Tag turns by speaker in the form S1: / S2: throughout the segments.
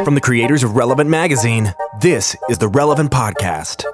S1: From the creators of Relevant Magazine, this is the Relevant Podcast.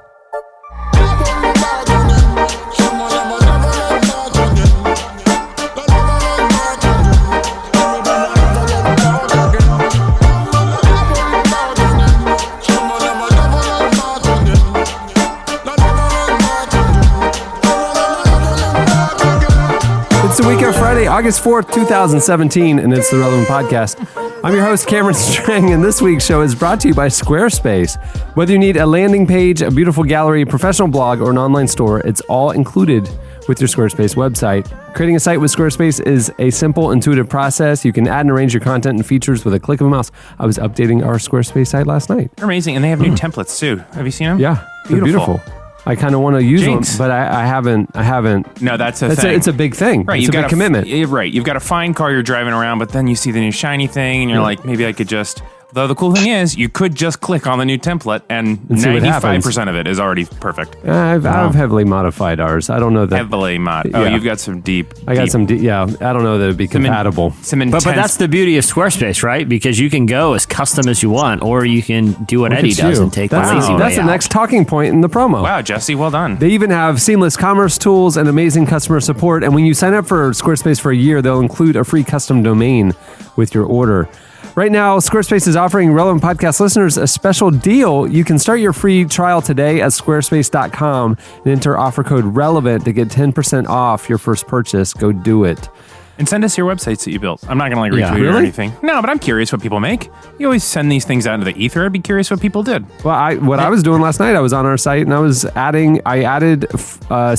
S2: It's the week of Friday, August 4th, 2017, and it's the Relevant Podcast. I'm your host, Cameron Strang, and this week's show is brought to you by Squarespace. Whether you need a landing page, a beautiful gallery, professional blog, or an online store, it's all included with your Squarespace website. Creating a site with Squarespace is a simple, intuitive process. You can add and arrange your content and features with a click of a mouse. I was updating our Squarespace site last night.
S3: They're amazing, and they have new templates too. Have you seen them?
S2: Yeah, they're beautiful. I kind of want to use
S3: Jinx.
S2: them, but I haven't.
S3: No, that's a thing.
S2: It's a big thing.
S3: Right,
S2: it's a big commitment.
S3: Right, you've got a fine car you're driving around, but then you see the new shiny thing, and you're like, maybe I could just... Though the cool thing is, you could just click on the new template, and 95% of it is already perfect.
S2: I've heavily modified ours. I don't know that...
S3: Heavily mod. Oh, you've got some deep...
S2: I got some deep... Yeah, I don't know that it'd be compatible.
S4: But that's the beauty of Squarespace, right? Because you can go as custom as you want, or you can do what Eddie does and take the lazy way
S2: That's the next talking point in the promo.
S3: Wow, Jesse, well done.
S2: They even have seamless commerce tools and amazing customer support. And when you sign up for Squarespace for a year, they'll include a free custom domain with your order. Right now, Squarespace is offering Relevant Podcast listeners a special deal. You can start your free trial today at squarespace.com and enter offer code RELEVANT to get 10% off your first purchase. Go do it.
S3: And send us your websites that you built. I'm not going to retweet or anything. No, but I'm curious what people make. You always send these things out into the ether. I'd be curious what people did.
S2: Well, I was doing last night, I was on our site and I added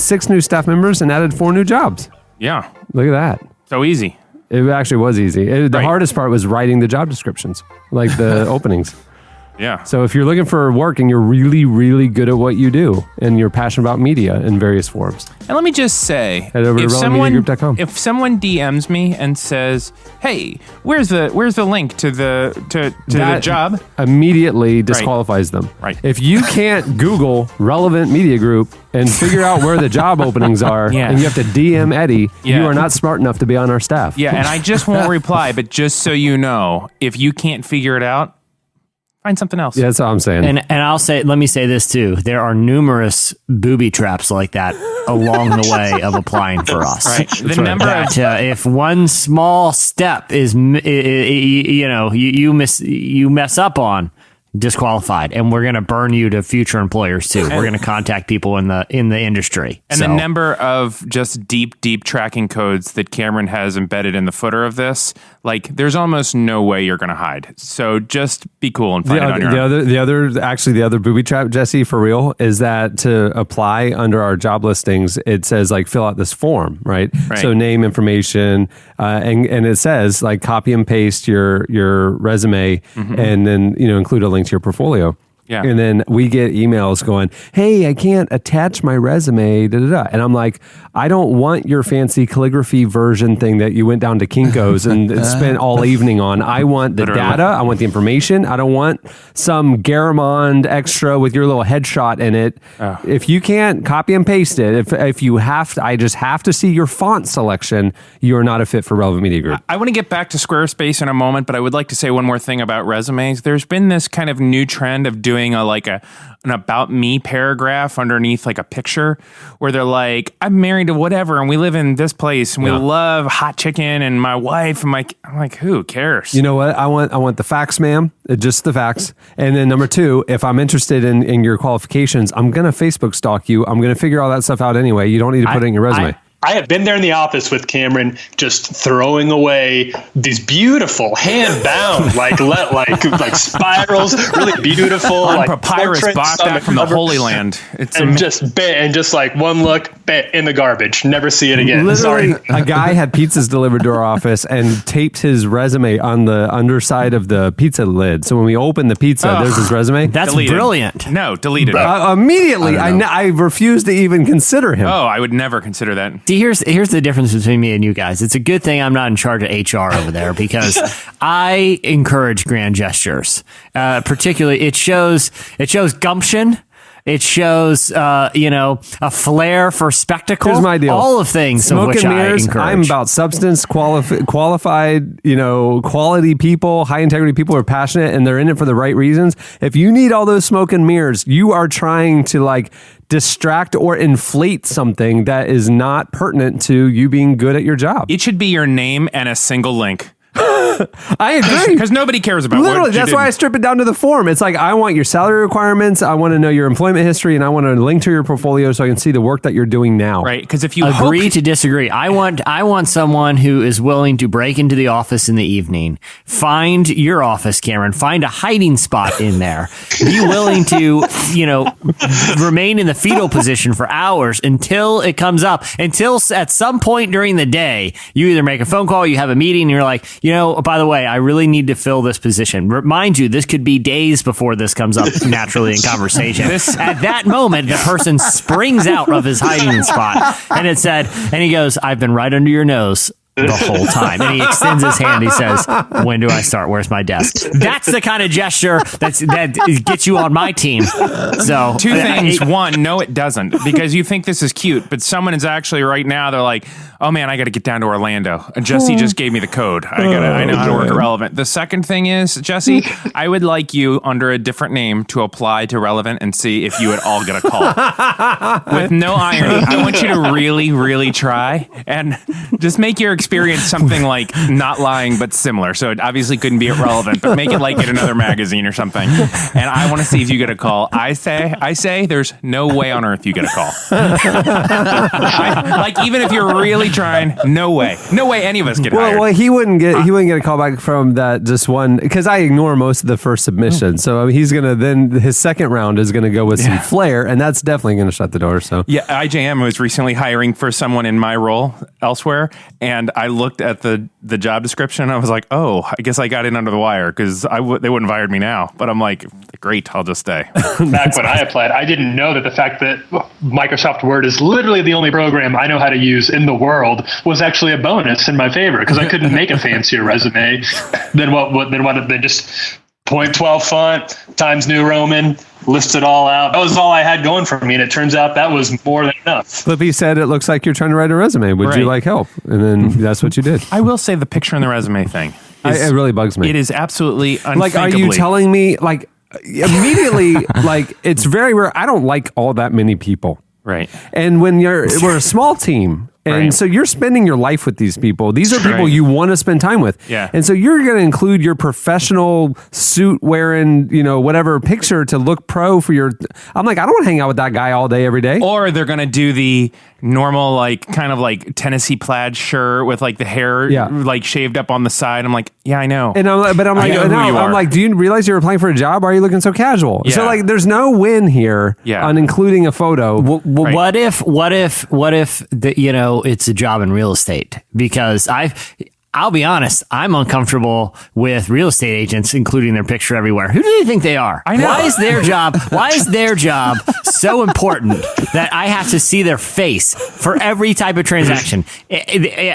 S2: 6 new staff members and added 4 new jobs.
S3: Yeah.
S2: Look at that.
S3: So easy.
S2: It actually was easy. The hardest part was writing the job descriptions, like the openings.
S3: Yeah.
S2: So if you're looking for work and you're really, really good at what you do and you're passionate about media in various forms.
S3: And let me just say,
S2: head over to relevantmediagroup.com.
S3: If someone DMs me and says, "Hey, where's the link to the job?"
S2: Immediately disqualifies them.
S3: Right.
S2: If you can't Google Relevant Media Group and figure out where the job openings are, and you have to DM Eddie, you are not smart enough to be on our staff.
S3: Yeah, and I just won't reply, but just so you know, if you can't figure it out, find something else.
S2: Yeah, that's all I'm saying.
S4: And let me say this too. There are numerous booby traps like that along the way of applying for us.
S3: Right.
S4: If one small step is, you mess up on, disqualified, and we're going to burn you to future employers too. We're going to contact people in the industry.
S3: And the number of just deep tracking codes that Cameron has embedded in the footer of this, like there's almost no way you're going to hide. So just be cool and find it on your own.
S2: The other booby trap, Jesse, for real, is that to apply under our job listings, it says like fill out this form, right? So name, information, and it says like copy and paste your resume, and then include a link to your portfolio. Yeah. And then we get emails going, "Hey, I can't attach my resume, And I'm like, I don't want your fancy calligraphy version thing that you went down to Kinko's and spent all evening on. I want the data. I want the information. I don't want some Garamond extra with your little headshot in it. If you can't copy and paste it, if you have to, I just have to see your font selection, you're not a fit for Relevant Media Group."
S3: I want to get back to Squarespace in a moment, but I would like to say one more thing about resumes. There's been this kind of new trend of doing an about me paragraph underneath like a picture where they're like, "I'm married to whatever and we live in this place and we love hot chicken and my wife," I'm like, who cares?
S2: You know what? I want the facts, ma'am. Just the facts. And then number 2, if I'm interested in your qualifications, I'm going to Facebook stalk you. I'm going to figure all that stuff out anyway. You don't need to put it in your resume.
S5: I have been there in the office with Cameron, just throwing away these beautiful hand-bound, like spirals, really beautiful,
S3: on
S5: like
S3: papyrus bought that from the Holy Land.
S5: Just like one look in the garbage, never see it again.
S2: Literally,
S5: Sorry.
S2: A guy had pizzas delivered to our office and taped his resume on the underside of the pizza lid. So when we open the pizza, there's his resume.
S4: That's
S3: deleted.
S4: Brilliant.
S3: No, deleted.
S2: Immediately, I refused to even consider him.
S3: Oh, I would never consider that.
S4: See, here's the difference between me and you guys. It's a good thing I'm not in charge of HR over there because I encourage grand gestures. Particularly, it shows gumption It shows, a flair for spectacle.
S2: Here's my deal.
S4: All of things
S2: Smoke
S4: of which
S2: and mirrors,
S4: I encourage.
S2: I'm about substance, qualified, quality people, high integrity people who are passionate and they're in it for the right reasons. If you need all those smoke and mirrors, you are trying to like distract or inflate something that is not pertinent to you being good at your job.
S3: It should be your name and a single link.
S2: I agree.
S3: Because nobody cares about
S2: Literally,
S3: what you
S2: that's why I
S3: did.
S2: strip it down to the form. It's like, I want your salary requirements. I want to know your employment history, and I want to link to your portfolio so I can see the work that you're doing now.
S3: Right, because if you
S4: agree to disagree, I want someone who is willing to break into the office in the evening, find your office, Cameron, find a hiding spot in there, be willing to, remain in the fetal position for hours until it comes up, until at some point during the day, you either make a phone call, you have a meeting, and you're like, by the way, I really need to fill this position. Mind you, this could be days before this comes up naturally in conversation. At that moment, the person springs out of his hiding spot, and he goes, "I've been right under your nose the whole time." And he extends his hand. He says, "When do I start? Where's my desk?" That's the kind of gesture that gets you on my team. So
S3: two things. One, no, it doesn't, because you think this is cute, but someone is actually right now. They're like, "Oh man, I got to get down to Orlando. Jesse just gave me the code. I know how to work Relevant." The second thing is, Jesse, I would like you under a different name to apply to Relevant and see if you would all get a call. With no irony, I want you to really, really try and just make your experience something like not lying but similar. So it obviously couldn't be at Relevant, but make it like at another magazine or something. And I want to see if you get a call. I say there's no way on earth you get a call. Even if you're really trying, no way any of us get hired.
S2: Well, he wouldn't get a call back from that just one, because I ignore most of the first submission. So he's gonna then his second round is gonna go with some flair, and that's definitely gonna shut the door. So
S3: yeah, IJM was recently hiring for someone in my role elsewhere, and I looked at the job description. And I was like, oh, I guess I got in under the wire, because they wouldn't have hired me now. But I'm like, great, I'll just stay.
S5: Back when I applied, I didn't know that the fact that Microsoft Word is literally the only program I know how to use in the world was actually a bonus in my favor, because I couldn't make a fancier resume than just .12 font, Times New Roman, lists it all out. That was all I had going for me, and it turns out that was more than enough.
S2: Flippy said, "It looks like you're trying to write a resume. Would you like help?" And then that's what you did.
S3: I will say the picture in the resume thing.
S2: It really bugs me.
S3: It is absolutely unthinkably.
S2: Like, are you telling me, like, immediately, like, it's very rare. I don't like all that many people.
S3: Right.
S2: And when we're a small team, and so you're spending your life with these people. These are people you want to spend time with.
S3: Yeah.
S2: And so you're going to include your professional suit wearing, whatever picture to look pro for your. I'm like, I don't want to hang out with that guy all day, every day.
S3: Or they're going to do the normal, like, kind of like Tennessee plaid shirt with like the hair like shaved up on the side. I'm like, yeah, I know.
S2: And I'm like, do you realize you're applying for a job? Why are you looking so casual?
S3: Yeah.
S2: So like, there's no win here on including a photo.
S4: What if it's a job in real estate? Because I'll be honest, I'm uncomfortable with real estate agents including their picture everywhere. Who do they think they are?
S3: I know.
S4: Why is their job so important that I have to see their face for every type of transaction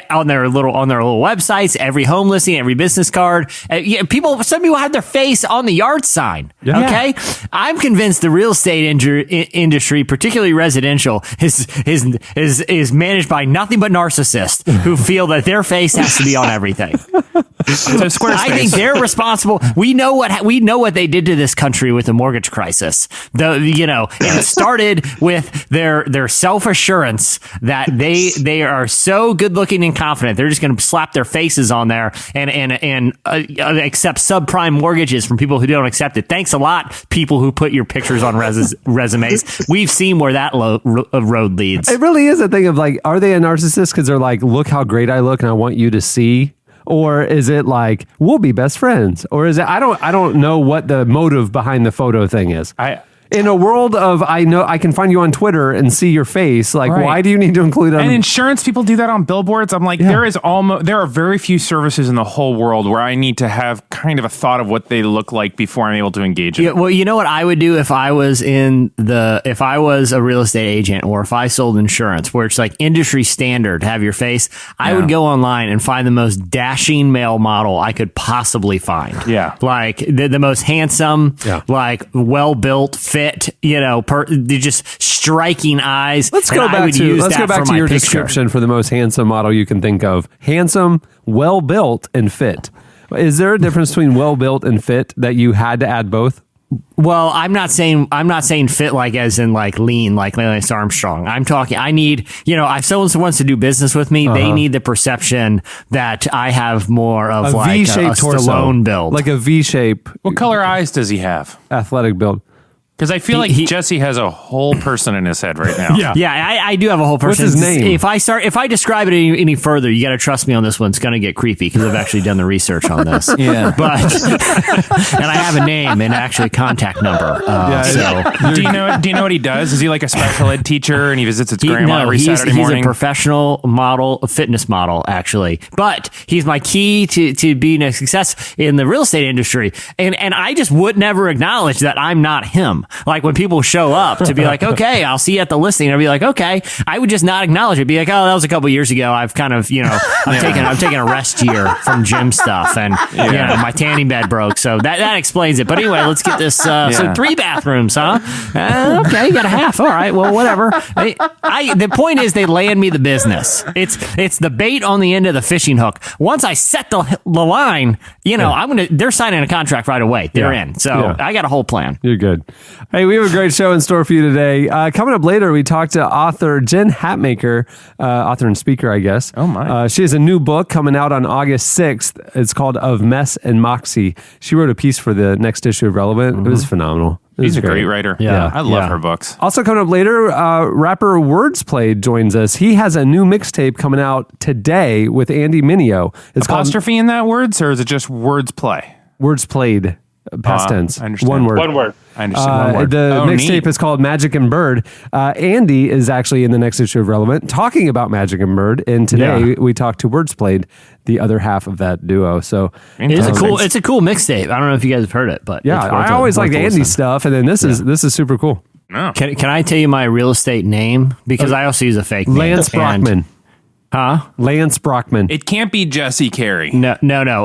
S4: on their little websites, every home listing, every business card? Some people have their face on the yard sign. Yeah. Okay, I'm convinced the real estate industry, particularly residential, is managed by nothing but narcissists who feel that their face has to be on everything.
S3: So Squarespace.
S4: I think they're responsible. We know what they did to this country with the mortgage crisis. It started with their self-assurance that they are so good looking and confident they're just going to slap their faces on there and accept subprime mortgages from people who don't accept it. Thanks a lot, people who put your pictures on resumes. We've seen where that road leads.
S2: It really is a thing of like, are they a narcissist because they're like, look how great I look and I want you to see? Or is it like, we'll be best friends? Or is it, I don't know what the motive behind the photo thing is. In a world of, I know I can find you on Twitter and see your face. Like, why do you need to include it?
S3: And insurance people do that on billboards. I'm like, there are very few services in the whole world where I need to have kind of a thought of what they look like before I'm able to engage in.
S4: Yeah, well, you know what I would do if I was if I was a real estate agent or if I sold insurance, where it's like industry standard to have your face. I would go online and find the most dashing male model I could possibly find.
S3: Yeah,
S4: like the most handsome, like well built, fit, they're just striking eyes.
S2: Let's go back to your description for the most handsome model you can think of. Handsome, well built, and fit. Is there a difference between well built and fit that you had to add both?
S4: Well, I'm not saying fit like as in like lean, like Lance Armstrong. I'm talking, I need, if someone wants to do business with me, they need the perception that I have more of a V-shaped torso, Stallone build.
S2: Like a V-shape.
S3: What color eyes does he have?
S2: Athletic build.
S3: Because I feel like Jesse has a whole person in his head right now.
S4: Yeah, I do have a whole person.
S2: What's his name?
S4: If I describe it any further, you got to trust me on this one. It's going to get creepy because I've actually done the research on this. But and I have a name and actually a contact number.
S3: Do you know what he does? Is he like a special ed teacher and he visits his grandma every Saturday morning?
S4: He's a professional model, a fitness model, actually. But he's my key to being a success in the real estate industry. And I just would never acknowledge that I'm not him. Like when people show up to be like, okay, I'll see you at the listing. I'll be like, okay. I would just not acknowledge it. Be like, oh, that was a couple years ago. I've kind of, I'm taking a rest year from gym stuff, and my tanning bed broke, so that explains it. But anyway, let's get this. So 3 bathrooms, huh? Okay, you got a half. All right, well, whatever. The point is, they land me the business. It's the bait on the end of the fishing hook. Once I set the line, they're signing a contract right away. They're in. So I got a whole plan.
S2: You're good. Hey, we have a great show in store for you today. Coming up later, we talked to author Jen Hatmaker, author and speaker, I guess.
S3: Oh, my.
S2: She has a new book coming out on August 6th. It's called Of Mess and Moxie. She wrote a piece for the next issue of Relevant. Mm-hmm. It was phenomenal.
S3: She's a great writer.
S2: Yeah.
S3: I love her books.
S2: Also coming up later, rapper Wordsplayed joins us. He has a new mixtape coming out today with Andy Mineo. It's
S3: apostrophe in that words, or is it just words play?
S2: Wordsplayed. Past tense.
S3: I understand.
S2: One word.
S3: I understand. One word.
S1: The
S2: mixtape is called Magic and Bird. Andy is actually in the next issue of Relevant talking about Magic and Bird. And today we talked to Wordsplayed, the other half of that duo. So
S4: it's a cool mixtape. I don't know if you guys have heard it, but
S2: I always liked Andy's stuff. And then this is super cool.
S3: No.
S4: Can I tell you my real estate name? Because I also use a fake name.
S2: Lance Brockman.
S4: Huh?
S2: Lance Brockman.
S3: It can't be Jesse Carey.
S4: No.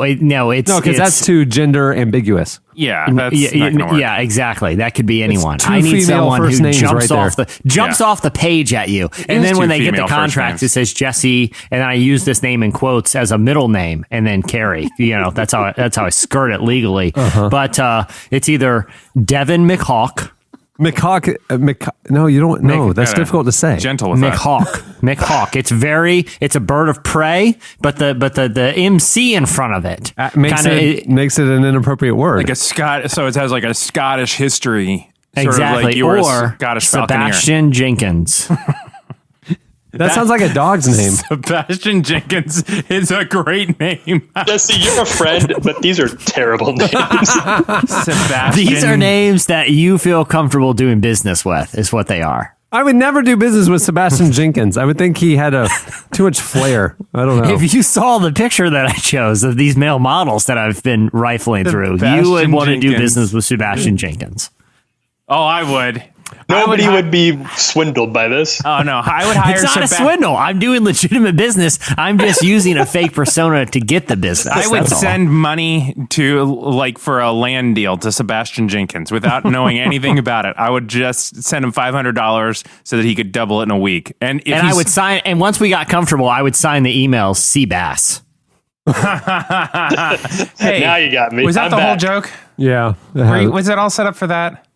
S4: It's
S2: because that's too gender ambiguous.
S3: Yeah, that's not gonna work.
S4: Yeah, exactly. That could be anyone.
S2: Two
S4: I need someone who jumps
S2: right
S4: off the page at you, and then when they get the contract, it says Jesse, and then I use this name in quotes as a middle name, and then Carey. That's how I skirt it legally. But it's either Devin McHawk.
S2: No, you don't know. That's difficult to say.
S3: Gentle with
S4: McHawk. It's a bird of prey, but the MC in front of it
S2: makes it an inappropriate word.
S3: Like so it has like a Scottish history.
S4: Exactly.
S3: Sort of like you were a Scottish
S4: Sebastian
S3: Falconeer.
S4: Jenkins.
S2: That sounds like a dog's name.
S3: Sebastian Jenkins is a great name.
S5: Jesse, you're a friend, but these are terrible names.
S3: Sebastian.
S4: These are names that you feel comfortable doing business with, is what they are.
S2: I would never do business with Sebastian Jenkins. I would think he had too much flair. I don't know.
S4: If you saw the picture that I chose of these male models that I've been rifling through, you would want to do business with Sebastian Jenkins.
S3: Oh, I would.
S5: Nobody would be swindled by this.
S3: Oh, no. I would hire
S4: It's not a swindle. I'm doing legitimate business. I'm just using a fake persona to get the business.
S3: I would send money for a land deal to Sebastian Jenkins without knowing anything about it. I would just send him $500 so that he could double it in a week. And
S4: I would sign. And once we got comfortable, I would sign the email Seabass.
S3: Hey,
S5: now you got me.
S3: Was that whole joke?
S2: Yeah.
S3: Was it all set up for that?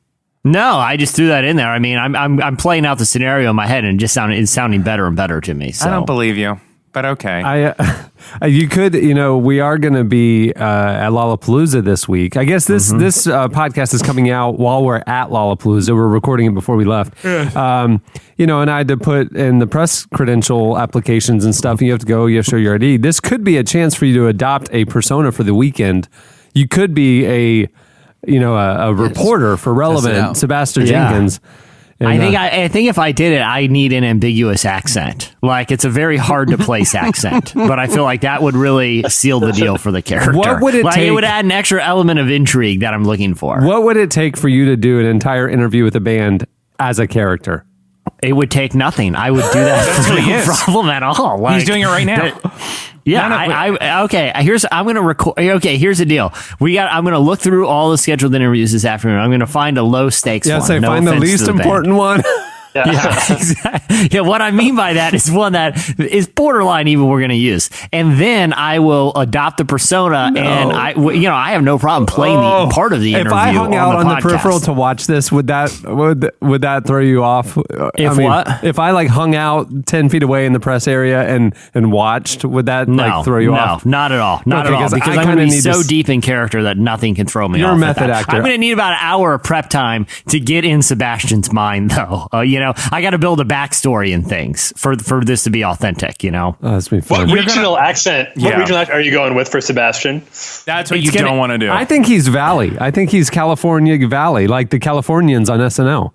S4: No, I just threw that in there. I mean, I'm playing out the scenario in my head, and it's sounding better and better to me. So.
S3: I don't believe you, but okay.
S2: You could, we are going to be at Lollapalooza this week. I guess this podcast is coming out while we're at Lollapalooza. We're recording it before we left. And I had to put in the press credential applications and stuff. And you have to go. You have to show your ID. This could be a chance for you to adopt a persona for the weekend. You could be a reporter for Relevant, Sebastian Jenkins. And,
S4: I think if I did it, I need an ambiguous accent. Like, it's a very hard to place accent, but I feel like that would really seal the deal for the character.
S2: What would it take?
S4: It would add an extra element of intrigue that I'm looking for.
S2: What would it take for you to do an entire interview with a band as a character?
S4: It would take nothing. I would do that. That's no problem at all.
S3: He's doing it right now.
S4: Yeah, okay. I'm going to record. Okay, here's the deal. I'm going to look through all the scheduled interviews this afternoon. I'm going to find a low stakes one.
S2: Yeah, find the least important one.
S4: Yeah, exactly. Yeah, what I mean by that is one that is borderline even we're going to use. And then I will adopt the persona and I have no problem playing the part of the interview.
S2: If I hung out on the peripheral to watch this, would that throw you off? If I like hung out 10 feet away in the press area and watched, would that throw you off?
S4: No, not at all. Not at all. Because I'm going to be so deep in character that nothing can throw me off.
S2: You're a method actor.
S4: I'm going to need about an hour of prep time to get in Sebastian's mind, though. I got to build a backstory and things for this to be authentic,
S2: Oh, that's me fun.
S5: What regional accent are you going with for Sebastian?
S3: That's what you don't want to do.
S2: I think he's Valley. I think he's California Valley, like the Californians on SNL.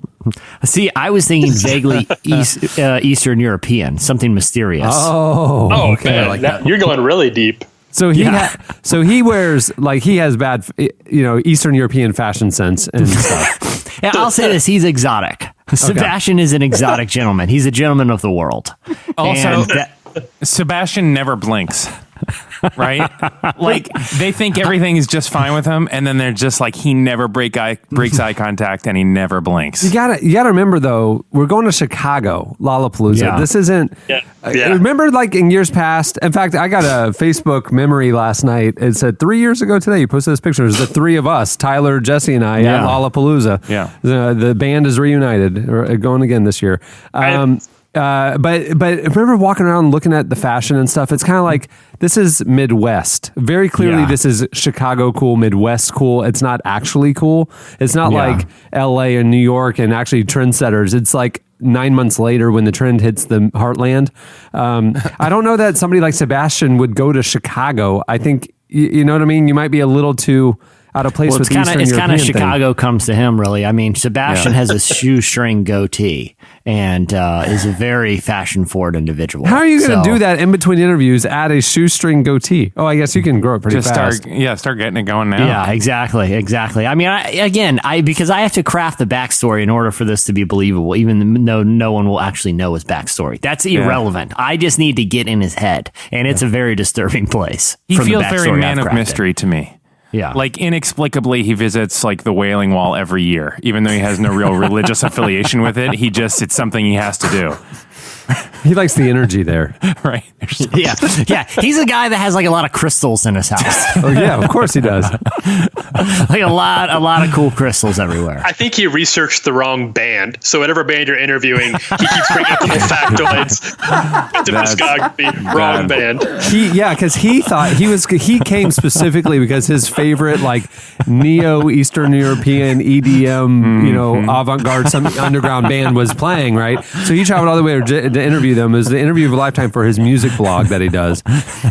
S4: See, I was thinking vaguely Eastern European, something mysterious.
S2: Oh, okay.
S5: Man,
S2: Like that.
S5: You're going really deep.
S2: So he wears like he has bad, Eastern European fashion sense and stuff.
S4: Yeah, I'll say this: he's exotic. Sebastian is an exotic gentleman. He's a gentleman of the world.
S3: Also, Sebastian never blinks. Right? Like they think everything is just fine with him, and then they're just like he never breaks eye contact and he never blinks.
S2: You gotta remember though, we're going to Chicago, Lollapalooza.
S4: Yeah.
S2: This isn't remember like in years past. In fact, I got a Facebook memory last night. It said 3 years ago today, you posted this picture. It was the three of us, Tyler, Jesse, and I at Lollapalooza.
S3: Yeah.
S2: The band is reunited, going again this year. But remember walking around looking at the fashion and stuff, it's kind of like this is Midwest. Very clearly this is Chicago cool, Midwest cool. It's not actually cool. It's not like LA and New York and actually trendsetters. It's like 9 months later when the trend hits the heartland. I don't know that somebody like Sebastian would go to Chicago. I think, you know what I mean? You might be a little too out of place with the Eastern European
S4: It's kind of
S2: thing.
S4: Chicago comes to him, really. I mean, Sebastian has a shoestring goatee and is a very fashion-forward individual.
S2: How are you going to do that in between interviews? Add a shoestring goatee? Oh, I guess you can grow it pretty fast.
S3: Start getting it going now.
S4: Yeah, exactly. I mean, because I have to craft the backstory in order for this to be believable, even though no one will actually know his backstory. That's irrelevant. I just need to get in his head, and it's a very disturbing place.
S3: He feels very man of mystery to me.
S4: Yeah.
S3: Like inexplicably he visits like the Wailing Wall every year, even though he has no real religious affiliation with it. It's something he has to do.
S2: He likes the energy there.
S3: Right.
S4: Yeah. He's a guy that has like a lot of crystals in his house.
S2: Oh yeah, of course he does.
S4: Like a lot of cool crystals everywhere.
S5: I think he researched the wrong band. So whatever band you're interviewing, he keeps bringing up little factoids. Discography, wrong band.
S2: Because he thought he came specifically because his favorite like neo Eastern European EDM, avant-garde, some underground band was playing, right? So he traveled all the way to interview them. It was the interview of a lifetime for his music blog that he does,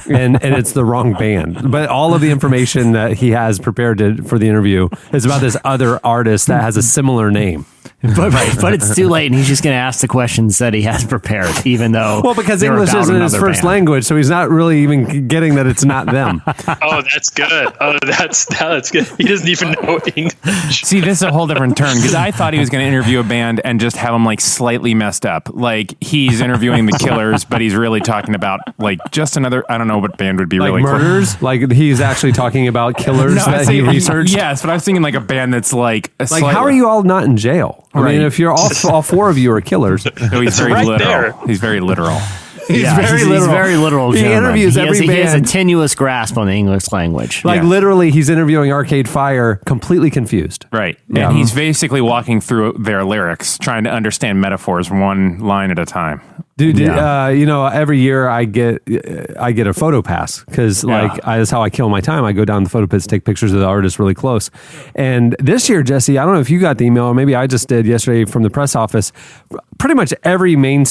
S2: and it's the wrong band. But all of the information that he has prepared for the interview is about this other artist that has a similar name.
S4: But it's too late, and he's just going to ask the questions that he has prepared, even though
S2: because English isn't his first language, so he's not really even getting that it's not them.
S5: Oh, that's good. Oh, that's good. He doesn't even know English.
S3: See, this is a whole different turn because I thought he was going to interview a band and just have them like slightly messed up, like he's interviewing the Killers, but he's really talking about like just another. I don't know what band would be
S2: like
S3: really
S2: murders.
S3: Cool.
S2: Like he's actually talking about killers that he researched.
S3: Yes, but I was thinking like a band that's like
S2: how are you all not in jail? I mean, if you're all four of you are killers.
S3: No, he's very literal.
S5: There.
S3: He's very literal.
S4: He's very literal.
S2: He interviews every band.
S4: He has a tenuous grasp on the English language.
S2: Like literally, he's interviewing Arcade Fire, completely confused.
S3: Right, and he's basically walking through their lyrics, trying to understand metaphors one line at a time.
S2: Dude, every year I get a photo pass because that's how I kill my time. I go down the photo pits, take pictures of the artist really close. And this year, Jesse, I don't know if you got the email or maybe I just did yesterday from the press office. Pretty much every main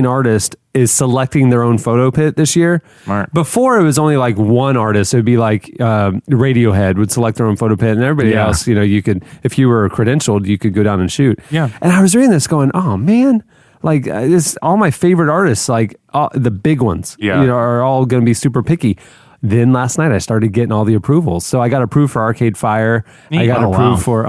S2: artist is selecting their own photo pit this year.
S3: Smart.
S2: Before it was only like one artist. It would be like Radiohead would select their own photo pit, and everybody else, you could, if you were credentialed, you could go down and shoot.
S3: Yeah.
S2: And I was reading this going, oh man. Like this, all my favorite artists, like the big ones, are all going to be super picky. Then last night I started getting all the approvals. So I got approved for Arcade Fire. I got approved for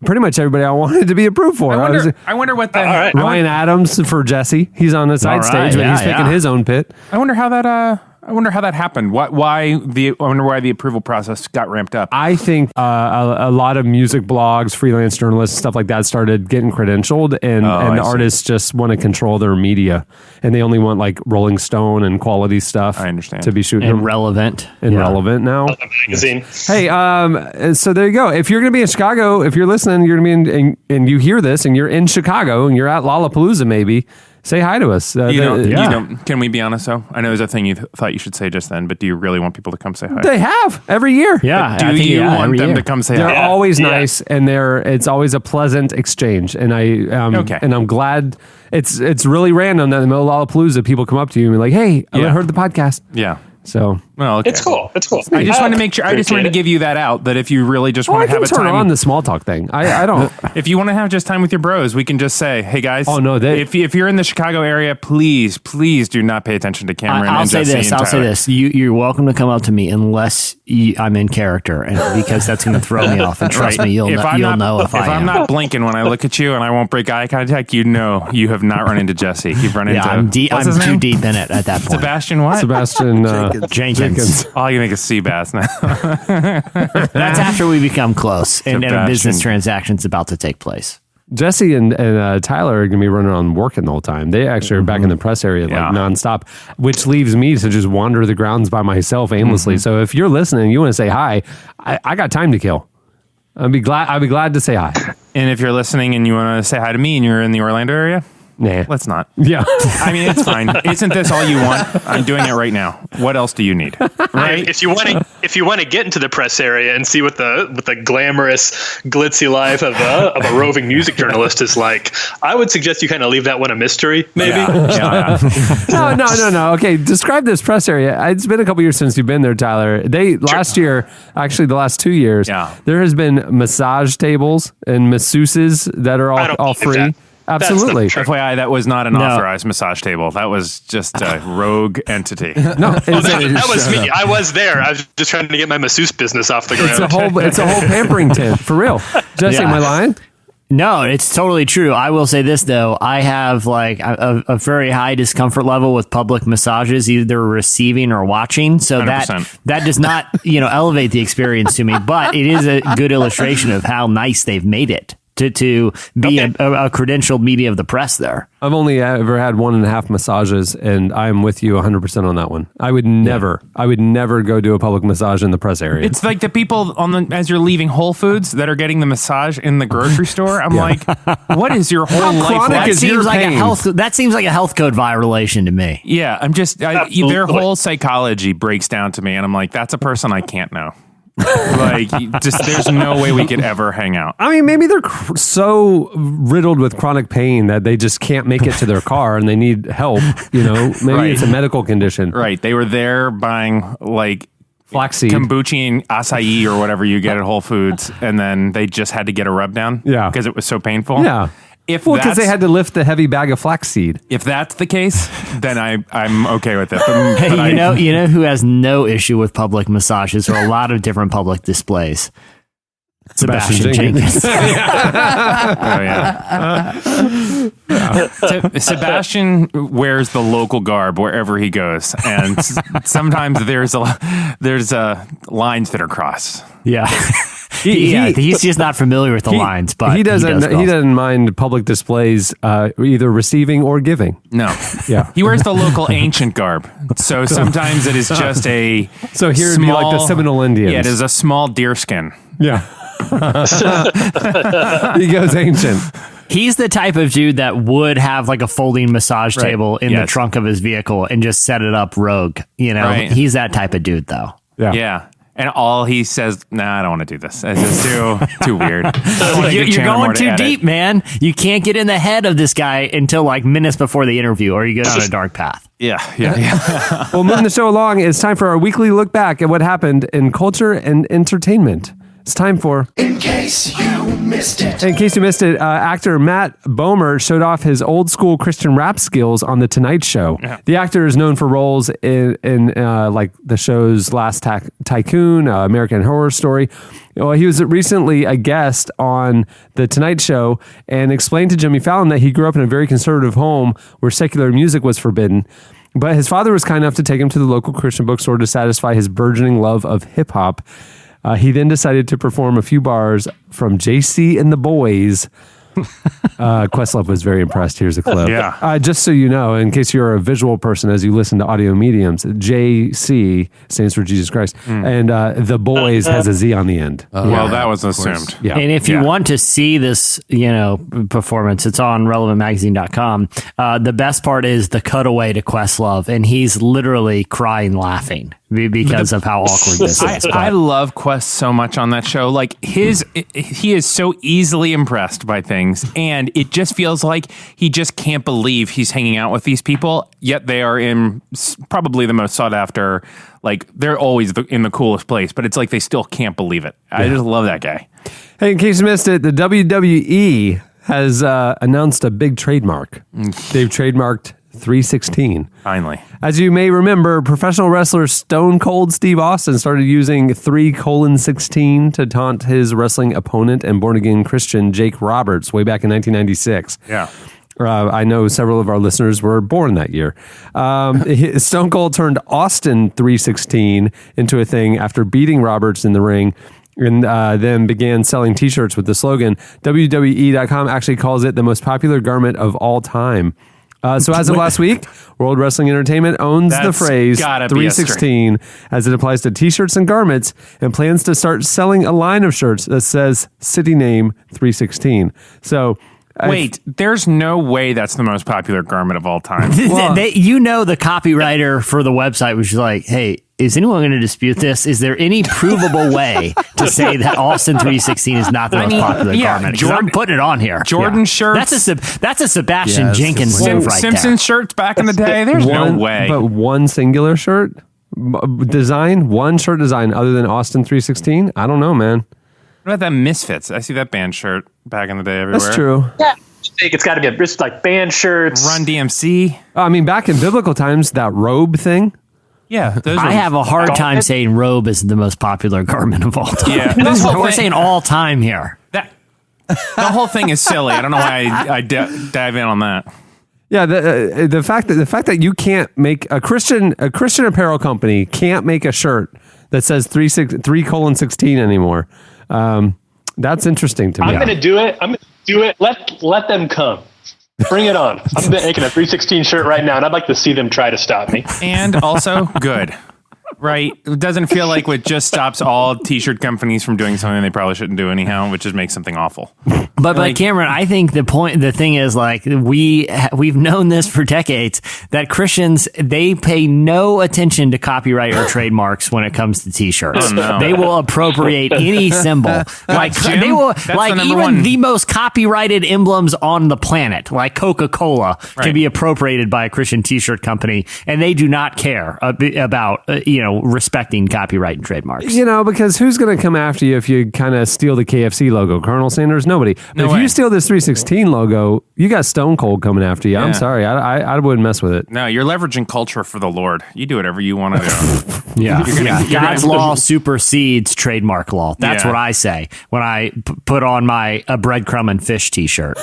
S2: pretty much everybody I wanted to be approved for.
S3: I wonder what that.
S5: Right.
S2: Ryan Adams for Jesse. He's on the side stage, but he's picking his own pit.
S3: I wonder how that. I wonder how that happened. I wonder why the approval process got ramped up.
S2: I think a lot of music blogs, freelance journalists, stuff like that started getting credentialed, and the artists just want to control their media, and they only want like Rolling Stone and quality stuff.
S3: I understand.
S2: To be shooting
S4: and relevant
S2: now.
S5: Magazine.
S2: Hey, so there you go. If you're going to be in Chicago, if you're listening, you're going to be and you hear this, and you're in Chicago, and you're at Lollapalooza, maybe. Say hi to us.
S3: Can we be honest, though? I know there's a thing you thought you should say just then, but do you really want people to come say hi?
S2: They have every year.
S4: Yeah.
S3: But do you want them to come say hi?
S2: They're always nice, and it's always a pleasant exchange. And I'm glad. It's really random that in the middle of Lollapalooza, people come up to you and be like, "Hey, I heard the podcast."
S3: Yeah.
S2: So
S3: okay.
S5: It's cool.
S3: I just wanted to make sure. I just wanted to give you that out. That if you really just want to have a time
S2: on the small talk thing, I don't.
S3: If you want to have just time with your bros, we can just say, "Hey guys, if you're in the Chicago area, please do not pay attention to Cameron."
S4: I'll say this. You're welcome to come up to me unless I'm in character, and because that's going to throw me off. And trust me, you'll know if
S3: I'm not blinking when I look at you, and I won't break eye contact. You know, you have not run into Jesse. You've run into.
S4: I'm too deep in it at that point.
S3: Sebastian, what?
S2: Sebastian
S4: Jenkins.
S3: Oh, you make a sea bass now.
S4: That's after we become close and a business transaction's about to take place.
S2: Jesse and Tyler are going to be running on working the whole time. They actually are back in the press area nonstop, which leaves me to just wander the grounds by myself aimlessly. So if you're listening, you want to say hi, I got time to kill. I'd be glad to say hi.
S3: And if you're listening and you want to say hi to me and you're in the Orlando area,
S2: nah,
S3: let's not.
S2: Yeah,
S3: I mean, it's fine. Isn't this all you want? I'm doing it right now. What else do you need? Right?
S5: If you want to get into the press area and see what the glamorous, glitzy life of a roving music journalist is like, I would suggest you kind of leave that one a mystery. Maybe.
S3: Yeah.
S2: No. Okay, describe this press area. It's been a couple years since you've been there, Tyler. Last year, actually, the last 2 years, there has been massage tables and masseuses that are all free.
S5: That.
S2: Absolutely.
S3: FYI, that was not an authorized massage table. That was just a rogue entity.
S2: No,
S5: that was me. I was there. I was just trying to get my masseuse business off the ground.
S2: It's a whole pampering tent, for real. Jesse, am I lying?
S4: No, it's totally true. I will say this, though. I have like a very high discomfort level with public massages, either receiving or watching. So 100%. that does not, elevate the experience to me, but it is a good illustration of how nice they've made it to be a credentialed media of the press there.
S2: I've only ever had 1.5 massages, and I'm with you 100% on that one. I would never go do a public massage in the press area.
S3: It's like the people as you're leaving Whole Foods that are getting the massage in the grocery store. I'm like, what is your whole life?
S4: That seems like a health code violation to me.
S3: Yeah, I'm just their whole psychology breaks down to me, and I'm like, that's a person I can't know. There's no way we could ever hang out.
S2: I mean, maybe they're so riddled with chronic pain that they just can't make it to their car and they need help. Maybe it's a medical condition.
S3: Right. They were there buying
S2: flaxseed,
S3: kombucha and acai or whatever you get at Whole Foods, and then they just had to get a rub down.
S2: Yeah,
S3: because it was so painful.
S2: Yeah. Because they had to lift the heavy bag of flaxseed.
S3: If that's the case, then I'm okay with it.
S4: But you know who has no issue with public massages or a lot of different public displays? Sebastian Jenkins.
S3: Oh yeah. Sebastian wears the local garb wherever he goes, and sometimes there's lines that are crossed.
S4: Yeah. He's just not familiar with the lines, but
S2: he doesn't mind public displays, either receiving or giving.
S3: No, he wears the local ancient garb, so sometimes it is just a.
S2: So here it'd be like the Seminole Indians.
S3: Yeah, it is a small deerskin.
S2: Yeah, he goes ancient.
S4: He's the type of dude that would have like a folding massage table in the trunk of his vehicle and just set it up rogue. He's that type of dude, though.
S3: Yeah. And all he says, I don't want to do this. It's just too weird.
S4: You're going too deep, man. You can't get in the head of this guy until like minutes before the interview, or you go down a dark path.
S3: Yeah.
S2: Well, moving the show along, it's time for our weekly look back at what happened in culture and entertainment. It's time for In Case You Missed It. In case you missed it, actor Matt Bomer showed off his old school Christian rap skills on The Tonight Show. Yeah. The actor is known for roles in like the show's Last Tycoon, American Horror Story. Well, he was recently a guest on The Tonight Show and explained to Jimmy Fallon that he grew up in a very conservative home where secular music was forbidden. But his father was kind enough to take him to the local Christian bookstore to satisfy his burgeoning love of hip hop. He then decided to perform a few bars from JC and the Boys. Questlove was very impressed. Here's a clip.
S3: Yeah.
S2: Just so you know, in case you're a visual person as you listen to audio mediums, JC stands for Jesus Christ, and the Boys has a Z on the end.
S3: Well, that was assumed.
S2: Yeah.
S4: And if you want to see this, performance, it's on relevantmagazine.com. The best part is the cutaway to Questlove, and he's literally crying laughing because of how awkward this is.
S3: I love Quest so much on that show. Like he is so easily impressed by things, and it just feels like he just can't believe he's hanging out with these people. Yet they are in probably the most sought after. Like they're always in the coolest place, but it's like they still can't believe it. I just love that guy.
S2: Hey, in case you missed it, the WWE has announced a big trademark. They've trademarked 316.
S3: Finally.
S2: As you may remember, professional wrestler Stone Cold Steve Austin started using 3:16 to taunt his wrestling opponent and born-again Christian Jake Roberts way back in 1996.
S3: Yeah.
S2: I know several of our listeners were born that year. Stone Cold turned Austin 316 into a thing after beating Roberts in the ring, and then began selling t-shirts with the slogan. WWE.com actually calls it the most popular garment of all time. So as of last week, World Wrestling Entertainment owns the phrase 316 as it applies to t-shirts and garments, and plans to start selling a line of shirts that says city name 316. So
S3: wait, there's no way that's the most popular garment of all time.
S4: Well, the copywriter for the website was like, hey, is anyone going to dispute this? Is there any provable way to say that Austin 316 is not the most popular garment? Because I'm putting it on here.
S3: Jordan shirts.
S4: That's a Sebastian Jenkins move right
S3: Simpson
S4: there.
S3: shirts back in the day. There's no way.
S2: But one singular shirt design, one shirt design other than Austin 316? I don't know, man.
S3: What about that Misfits? I see that band shirt back in the day everywhere.
S2: That's true.
S5: Yeah. I think it's got to be just like band shirts.
S3: Run DMC.
S2: I mean, back in biblical times, that robe thing.
S3: Yeah.
S4: I have a hard time saying robe is the most popular garment of all time.
S3: Yeah.
S4: We're saying all time here.
S3: The whole thing is silly. I don't know why I dive in on that.
S2: Yeah, the fact that you can't make a Christian apparel company can't make a shirt that says 3:16 anymore. That's interesting to me.
S5: I'm going to do it. Let them come. Bring it on. I'm making a 316 shirt right now, and I'd like to see them try to stop me.
S3: And also, good. Right? It doesn't feel like it just stops all t-shirt companies from doing something they probably shouldn't do anyhow, which just makes something awful.
S4: But Cameron, I think the thing is, like, we've known this for decades, that Christians, they pay no attention to copyright or trademarks when it comes to t-shirts.
S3: Oh, no.
S4: They will appropriate any symbol. Like
S3: Jim,
S4: they will, like
S3: the
S4: even
S3: one.
S4: the most copyrighted emblems on the planet, like Coca-Cola, can be appropriated by a Christian t-shirt company, and they do not care about respecting copyright and trademarks.
S2: Because who's going to come after you if you kind of steal the KFC logo? Colonel Sanders? Nobody. But if you steal this 316 logo, you got Stone Cold coming after you. Yeah. I'm sorry. I wouldn't mess with it.
S3: No, you're leveraging culture for the Lord. You do whatever you want to do.
S4: God's law supersedes trademark law. That's what I say when I put on my a breadcrumb and fish t-shirt.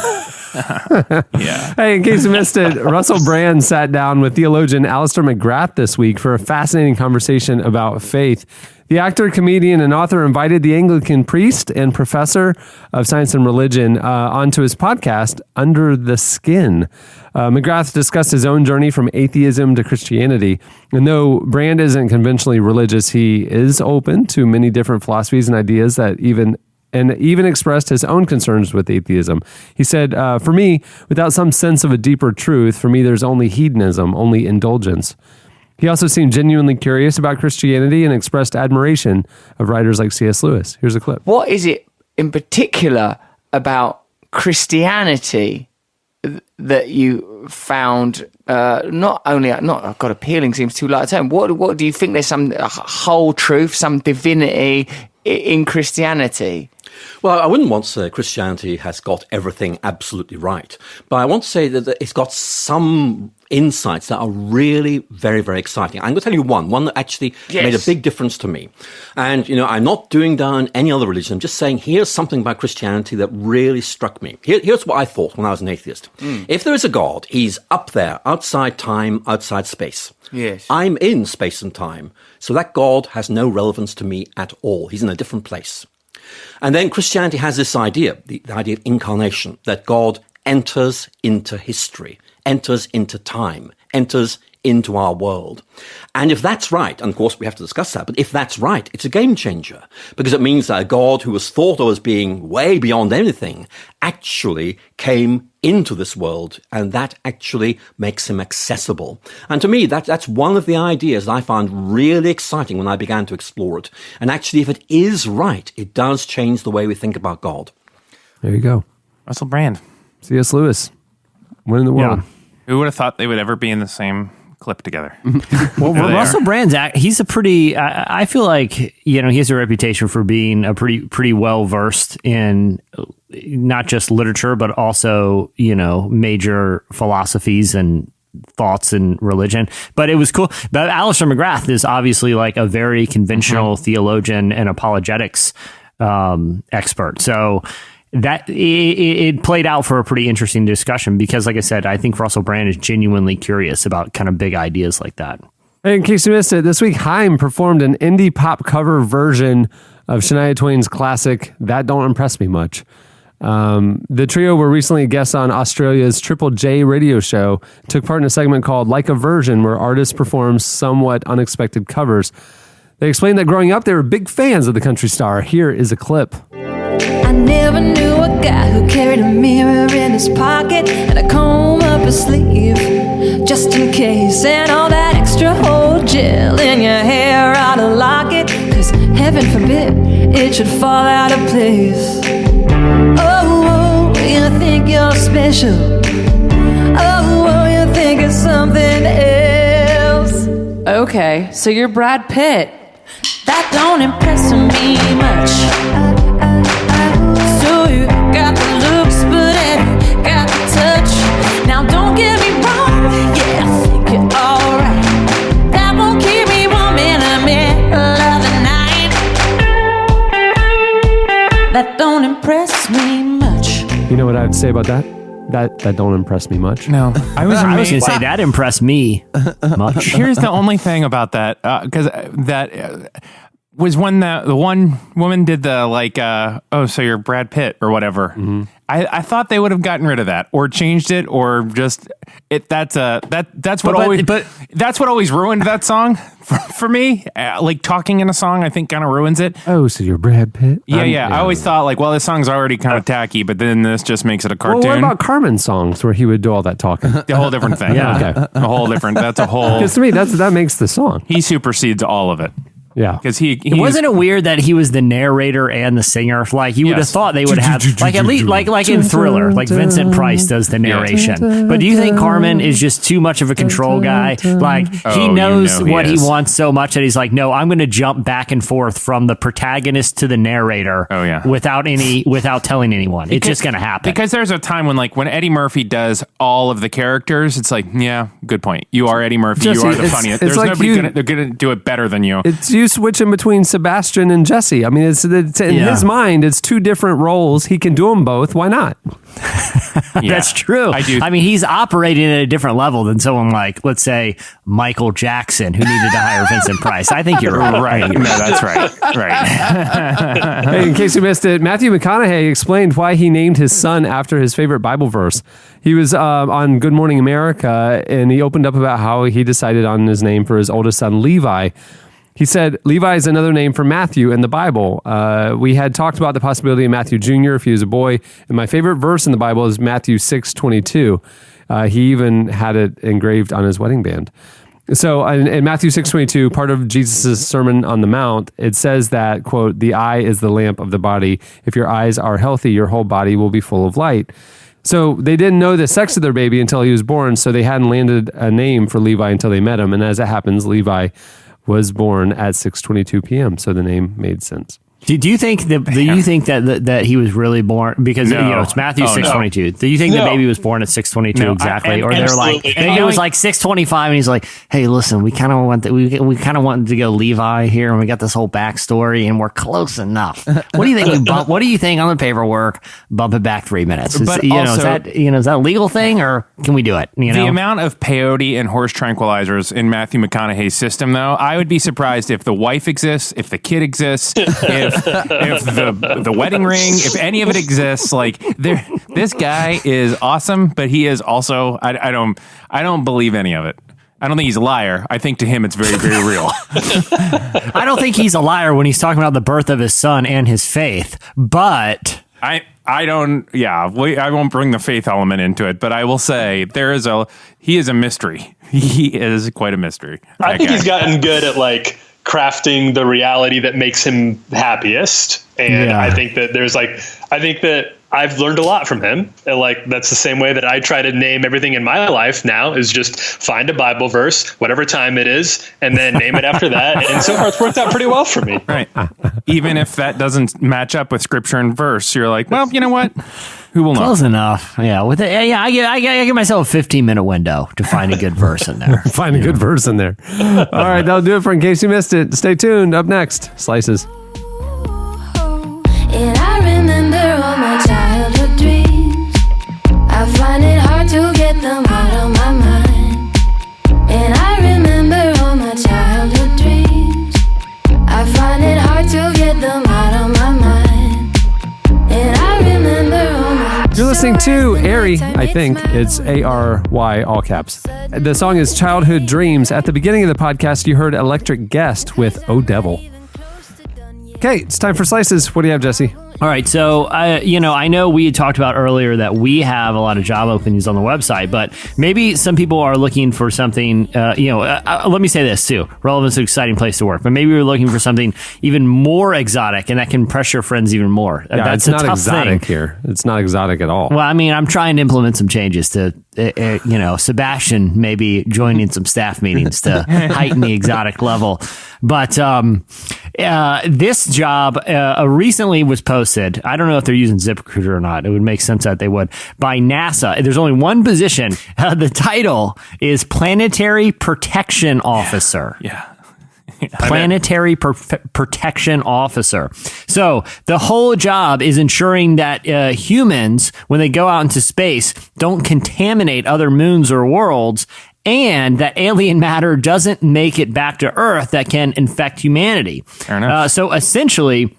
S2: Hey, in case you missed it, Russell Brand sat down with theologian Alistair McGrath this week for a fascinating conversation about faith. The actor, comedian, and author invited the Anglican priest and professor of science and religion onto his podcast, Under the Skin. McGrath discussed his own journey from atheism to Christianity. And though Brand isn't conventionally religious, he is open to many different philosophies and ideas that even expressed his own concerns with atheism. He said, for me, without some sense of a deeper truth, for me, there's only hedonism, only indulgence. He also seemed genuinely curious about Christianity and expressed admiration of writers like C.S. Lewis. Here's a clip.
S6: What is it in particular about Christianity that you found not appealing seems too light a term. What do you think? There's some whole truth, some divinity in Christianity?
S7: Well, I wouldn't want to say Christianity has got everything absolutely right, but I want to say that it's got some insights that are really very, very exciting. I'm going to tell you one that actually made a big difference to me. And, I'm not doing down any other religion. I'm just saying here's something about Christianity that really struck me. Here's what I thought when I was an atheist. If there is a God, he's up there, outside time, outside space.
S6: Yes.
S7: I'm in space and time. So that God has no relevance to me at all. He's in a different place. And then Christianity has this idea, the idea of incarnation, that God enters into history, enters into time, enters into our world. And if that's right, and of course we have to discuss that, but if that's right, it's a game changer, because it means that a God who was thought of as being way beyond anything actually came into this world, and that actually makes him accessible. And to me, that's one of the ideas that I found really exciting when I began to explore it. And actually, if it is right, it does change the way we think about God.
S2: There you go.
S3: Russell Brand.
S2: C.S. Lewis. When in the world?
S4: Yeah.
S3: Who would have thought they would ever be in the same clip together?
S4: Well, Russell Brand's he's a pretty. I feel like he has a reputation for being a pretty well versed in not just literature, but also major philosophies and thoughts in religion. But it was cool. But Alistair McGrath is obviously like a very conventional theologian and apologetics expert. So that it played out for a pretty interesting discussion because, like I said, I think Russell Brand is genuinely curious about kind of big ideas like that.
S2: Hey, in case you missed it, this week Haim performed an indie pop cover version of Shania Twain's classic "That Don't Impress Me Much." The trio were recently guests on Australia's Triple J radio show, took part in a segment called Like a Version, where artists perform somewhat unexpected covers. They explained that growing up, they were big fans of the country star. Here is a clip.
S8: I never knew a guy who carried a mirror in his pocket and a comb up his sleeve, just in case, and all that extra whole gel in your hair out of locket, cause heaven forbid it should fall out of place. Oh, you think you're special. Oh, you think it's something else.
S9: Okay, so you're Brad Pitt.
S8: That don't impress me much. So you got the looks, but have you got the touch? Now don't get me wrong, yeah, I think you're alright. That won't keep me warm in the middle of the night. That don't impress me much.
S2: You know what I would say about that? That don't impress me much.
S3: No, I was
S4: going to say that impressed me much.
S3: Here's the only thing about that, because that was when the one woman did the so you're Brad Pitt or whatever. Mm-hmm. I thought they would have gotten rid of that or changed it or just it. That's what always ruined that song for me. Like talking in a song, I think kind of ruins it.
S2: Oh, so you're Brad Pitt?
S3: Yeah. I always thought this song's already kind of tacky, but then this just makes it a cartoon.
S2: Well, what about Carmen's songs where he would do all that talking?
S3: A whole different thing.
S2: Yeah, okay.
S3: A whole different. That's a whole.
S2: Because to me, that makes the song.
S3: He supersedes all of it.
S2: Yeah,
S3: because he
S4: wasn't it weird that he was the narrator and the singer? Like you would have thought they would have at least like in Thriller, like Vincent Price does the narration. But do you think Carmen is just too much of a control guy? Like he knows what he wants so much that he's like, no, I'm going to jump back and forth from the protagonist to the narrator.
S3: Oh yeah,
S4: without telling anyone. It's just going to happen.
S3: Because there's a time when Eddie Murphy does all of the characters, it's like, yeah, good point. You are Eddie Murphy.
S2: Jesse,
S3: you are the funniest. There's like nobody they're going to do it better than you.
S2: It's you switching between Sebastian and Jesse. I mean, it's in his mind, it's two different roles. He can do them both. Why not?
S4: That's true.
S3: I do.
S4: I mean, he's operating at a different level than someone like, let's say, Michael Jackson, who needed to hire Vincent Price. I think you're right.
S3: No, that's right. Right.
S2: Hey, in case you missed it, Matthew McConaughey explained why he named his son after his favorite Bible verse. He was on Good Morning America, and he opened up about how he decided on his name for his oldest son, Levi. He said, Levi is another name for Matthew in the Bible. We had talked about the possibility of Matthew Jr. if he was a boy. And my favorite verse in the Bible is Matthew 6:22. He even had it engraved on his wedding band. So in Matthew 6:22, part of Jesus' Sermon on the Mount, it says that, quote, the eye is the lamp of the body. If your eyes are healthy, your whole body will be full of light. So they didn't know the sex of their baby until he was born. So they hadn't landed a name for Levi until they met him. And as it happens, Levi was born at 6:22 p.m., so the name made sense.
S4: Do you think that he was really born because it's Matthew 6:22? Do you think the baby was born at 6:22 exactly, or they're like it was like 6:25 and he's like, hey, listen, we kind of wanted to go Levi here and we got this whole backstory and we're close enough. What do you think? What do you think on the paperwork? Bump it back 3 minutes. Is that a legal thing or can we do it?
S3: The amount of peyote and horse tranquilizers in Matthew McConaughey's system, though, I would be surprised if the wife exists, if the kid exists, if the wedding ring, if any of it exists. Like this guy is awesome, but he is also I don't believe any of it. I don't think he's a liar. I think to him it's very, very real.
S4: I don't think he's a liar when he's talking about the birth of his son and his faith, but
S3: I won't bring the faith element into it, but I will say he is a mystery. He is quite a mystery.
S5: I think he's gotten good at like crafting the reality that makes him happiest. And I think that I've learned a lot from him. And like, that's the same way that I try to name everything in my life now is just find a Bible verse, whatever time it is, and then name it after that. And so far it's worked out pretty well for me.
S3: Right. Even if that doesn't match up with scripture and verse, you're like, well, you know what? Who will know?
S4: Close enough. Yeah. I give myself a 15-minute window to find a good verse in there.
S2: Find a good verse in there. All right. That'll do it for In Case You Missed It. Stay tuned. Up next, Slices.
S8: And I remember all my childhood dreams. I find it hard to get them out of my mind. And I remember all my childhood dreams. I find it hard to get them out of my mind. And I remember all my
S2: You're listening to Airy, I think. It's ARY, all caps. The song is Childhood Dreams. At the beginning of the podcast, you heard Electric Guest with Oh Devil. Okay, it's time for Slices. What do you have, Jesse?
S4: All right, so I know we had talked about earlier that we have a lot of job openings on the website, but maybe some people are looking for something. Let me say this too: relevance is an exciting place to work, but maybe you're looking for something even more exotic, and that can press your friends even more.
S2: Yeah,
S4: that's
S2: it's not
S4: tough
S2: exotic
S4: thing.
S2: here. It's not exotic at all.
S4: Well, I mean, I'm trying to implement some changes to, Sebastian maybe joining some staff meetings to heighten the exotic level. But this job recently was posted. I don't know if they're using ZipRecruiter or not. It would make sense that they would. By NASA. There's only one position. The title is Planetary Protection Officer.
S3: Yeah.
S4: Planetary Protection Officer. So the whole job is ensuring that humans, when they go out into space, don't contaminate other moons or worlds, and that alien matter doesn't make it back to Earth that can infect humanity.
S3: Fair enough.
S4: So essentially,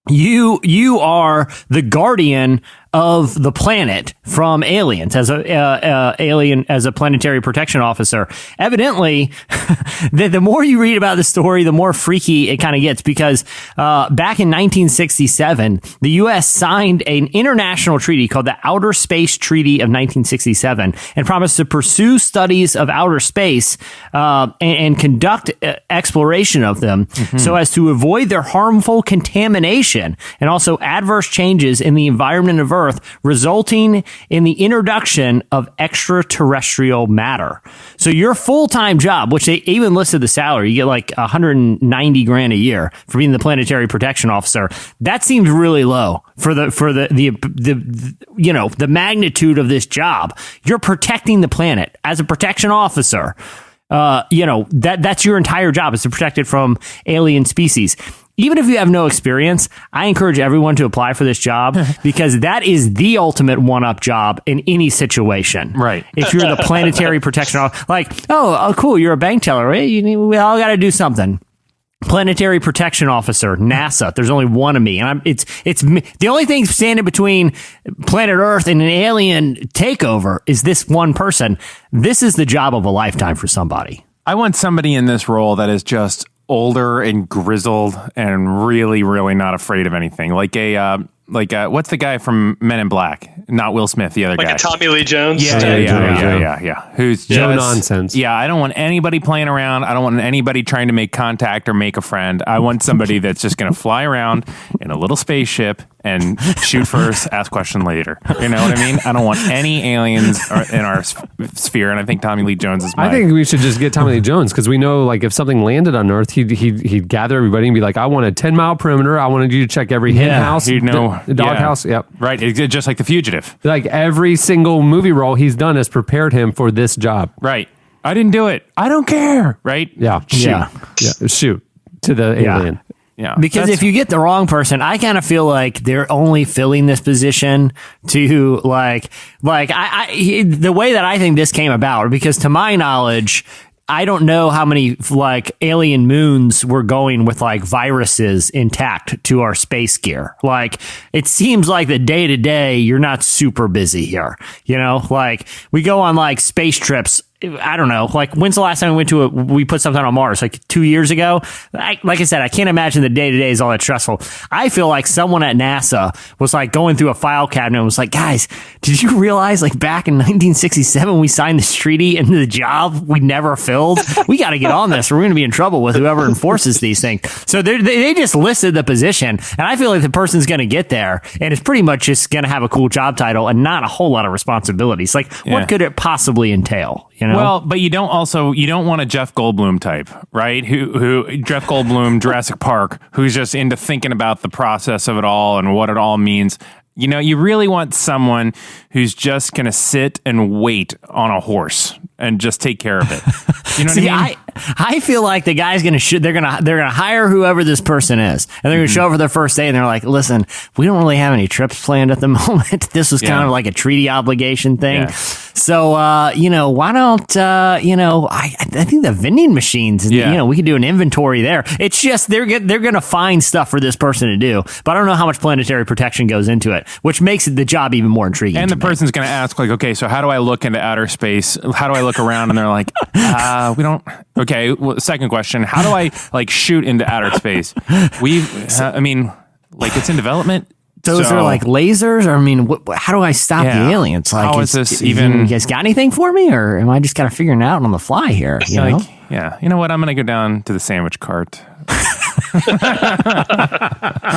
S4: you are the guardian of the planet from aliens as a planetary protection officer. Evidently, the more you read about the story, the more freaky it kind of gets because back in 1967, the U.S. signed an international treaty called the Outer Space Treaty of 1967 and promised to pursue studies of outer space and conduct exploration of them so as to avoid their harmful contamination and also adverse changes in the environment of Earth, resulting in the introduction of extraterrestrial matter. So your full-time job, which they even listed the salary, you get like $190,000 a year for being the planetary protection officer. That seems really low for the magnitude of this job. You're protecting the planet as a protection officer. That's your entire job is to protect it from alien species. Even if you have no experience, I encourage everyone to apply for this job because that is the ultimate one-up job in any situation.
S3: Right.
S4: If you're the planetary protection officer, like, oh, cool, you're a bank teller, right? We all got to do something. Planetary Protection Officer, NASA. There's only one of me, and it's the only thing standing between planet Earth and an alien takeover is this one person. This is the job of a lifetime for somebody.
S3: I want somebody in this role that is just older and grizzled and really, really not afraid of anything. Like a what's the guy from Men in Black? Not Will Smith, the other guy.
S5: Like a Tommy Lee Jones?
S3: Yeah. Who's
S2: no
S3: just
S2: nonsense.
S3: Yeah, I don't want anybody playing around. I don't want anybody trying to make contact or make a friend. I want somebody that's just going to fly around in a little spaceship and shoot first, ask question later. You know what I mean? I don't want any aliens in our sphere, and I think Tommy Lee Jones is
S2: I think we should just get Tommy Lee Jones, because we know, like, if something landed on Earth, he'd gather everybody and be like, I want a 10-mile perimeter. I wanted you to check every hen house, dog house. Yep.
S3: Right. It's just like The Fugitive.
S2: Like, every single movie role he's done has prepared him for this job.
S3: Right. I didn't do it. I don't care. Right?
S2: Yeah. Shoot to the alien.
S3: Yeah.
S4: Because if you get the wrong person, I kind of feel like they're only filling this position to the way that I think this came about, because to my knowledge, I don't know how many like alien moons we're going with like viruses intact to our space gear. Like, it seems like the day to day, you're not super busy here. You know, like we go on like space trips. I don't know. Like, when's the last time we put something on Mars? Like 2 years ago? Like I said, I can't imagine the day to day is all that stressful. I feel like someone at NASA was like going through a file cabinet and was like, guys, did you realize like back in 1967 we signed this treaty and the job we never filled? We got to get on this or we're going to be in trouble with whoever enforces these things. So they just listed the position, and I feel like the person's going to get there and it's pretty much just going to have a cool job title and not a whole lot of responsibilities. Like, what could it possibly entail? You know?
S3: Well, but you don't want a Jeff Goldblum type, right? Who Jeff Goldblum, Jurassic Park, who's just into thinking about the process of it all and what it all means. You know, you really want someone who's just going to sit and wait on a horse and just take care of it. You know what I mean?
S4: I feel like the guy's going to they're going to hire whoever this person is, and they're going to show up for their first day, and they're like, "Listen, we don't really have any trips planned at the moment. This was kind of like a treaty obligation thing.
S3: Yeah.
S4: So, why don't I think the vending machines, we could do an inventory there. It's just they're going to find stuff for this person to do, but I don't know how much planetary protection goes into it, which makes the job even more intriguing.
S3: And the person's going to ask, like, okay, so how do I look into outer space? How do I look around? And they're like, we don't. Okay, well, second question, how do I like shoot into outer space? It's in development.
S4: Those are like lasers, or I mean, how do I stop the aliens? Like,
S3: how is this even?
S4: You guys got anything for me, or am I just kind of figuring it out on the fly here? You know?
S3: Yeah. You know what? I'm going to go down to the sandwich cart.
S2: All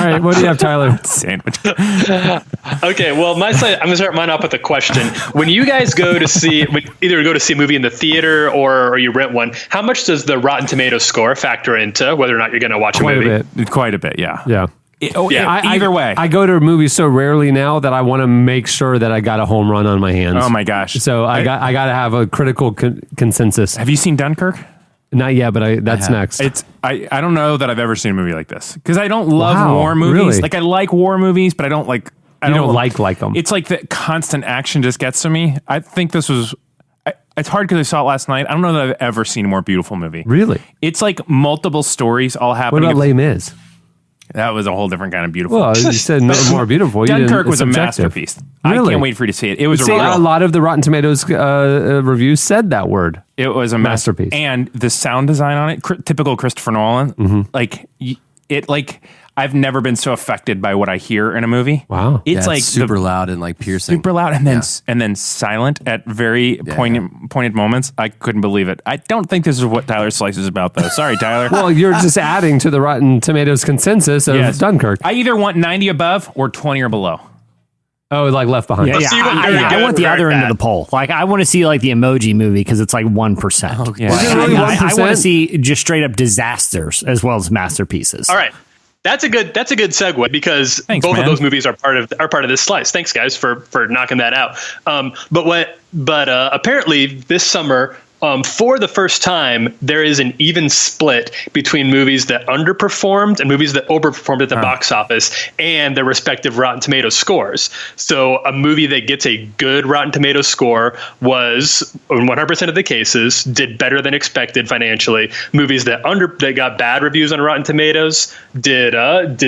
S2: right, what do you have, Tyler?
S3: Sandwich.
S5: Okay, well, I'm gonna start mine off with a question. When you guys either go to see a movie in the theater or you rent one, how much does the Rotten Tomatoes score factor into whether or not you're going to watch a movie?
S3: Quite a bit, yeah.
S2: Yeah.
S3: Either way.
S2: I go to movies so rarely now that I want to make sure that I got a home run on my hands.
S3: Oh my gosh!
S2: So I got to have a critical consensus.
S3: Have you seen Dunkirk?
S2: Not yet, but that's next.
S3: I don't know that I've ever seen a movie like this, because I don't love war movies.
S2: Really?
S3: Like, I like war movies, but I don't like.
S2: I don't like them.
S3: It's like the constant action just gets to me. I think this was. It's hard because I saw it last night. I don't know that I've ever seen a more beautiful movie.
S2: Really?
S3: It's like multiple stories all happening.
S2: What about Les Mis?
S3: That was a whole different kind of beautiful.
S2: Well, you said more beautiful.
S3: Dunkirk was a masterpiece.
S2: Really?
S3: I can't wait for you to see it. It was
S2: a lot of the Rotten Tomatoes reviews said that word.
S3: It was a masterpiece, and the sound design on it, typical Christopher Nolan. Mm-hmm. I've never been so affected by what I hear in a movie.
S2: Wow,
S10: it's like super loud and like piercing,
S3: super loud, and then silent at very poignant moments. I couldn't believe it. I don't think this is what Tyler Slice is about, though. Sorry, Tyler.
S2: Well, you're just adding to the Rotten Tomatoes consensus of Dunkirk.
S3: I either want 90 above or 20 or below.
S2: Oh, like Left Behind.
S4: I want the other end of the poll. Like, I want to see like the Emoji Movie because it's like 1%.
S2: Okay. I
S4: want to see just straight up disasters as well as masterpieces.
S5: All right. That's a good segue, because both of those movies are part of this slice. Thanks, guys, for knocking that out. But apparently this summer, for the first time, there is an even split between movies that underperformed and movies that overperformed at the box office and their respective Rotten Tomatoes scores. So a movie that gets a good Rotten Tomatoes score was, in 100% of the cases, did better than expected financially. Movies that got bad reviews on Rotten Tomatoes did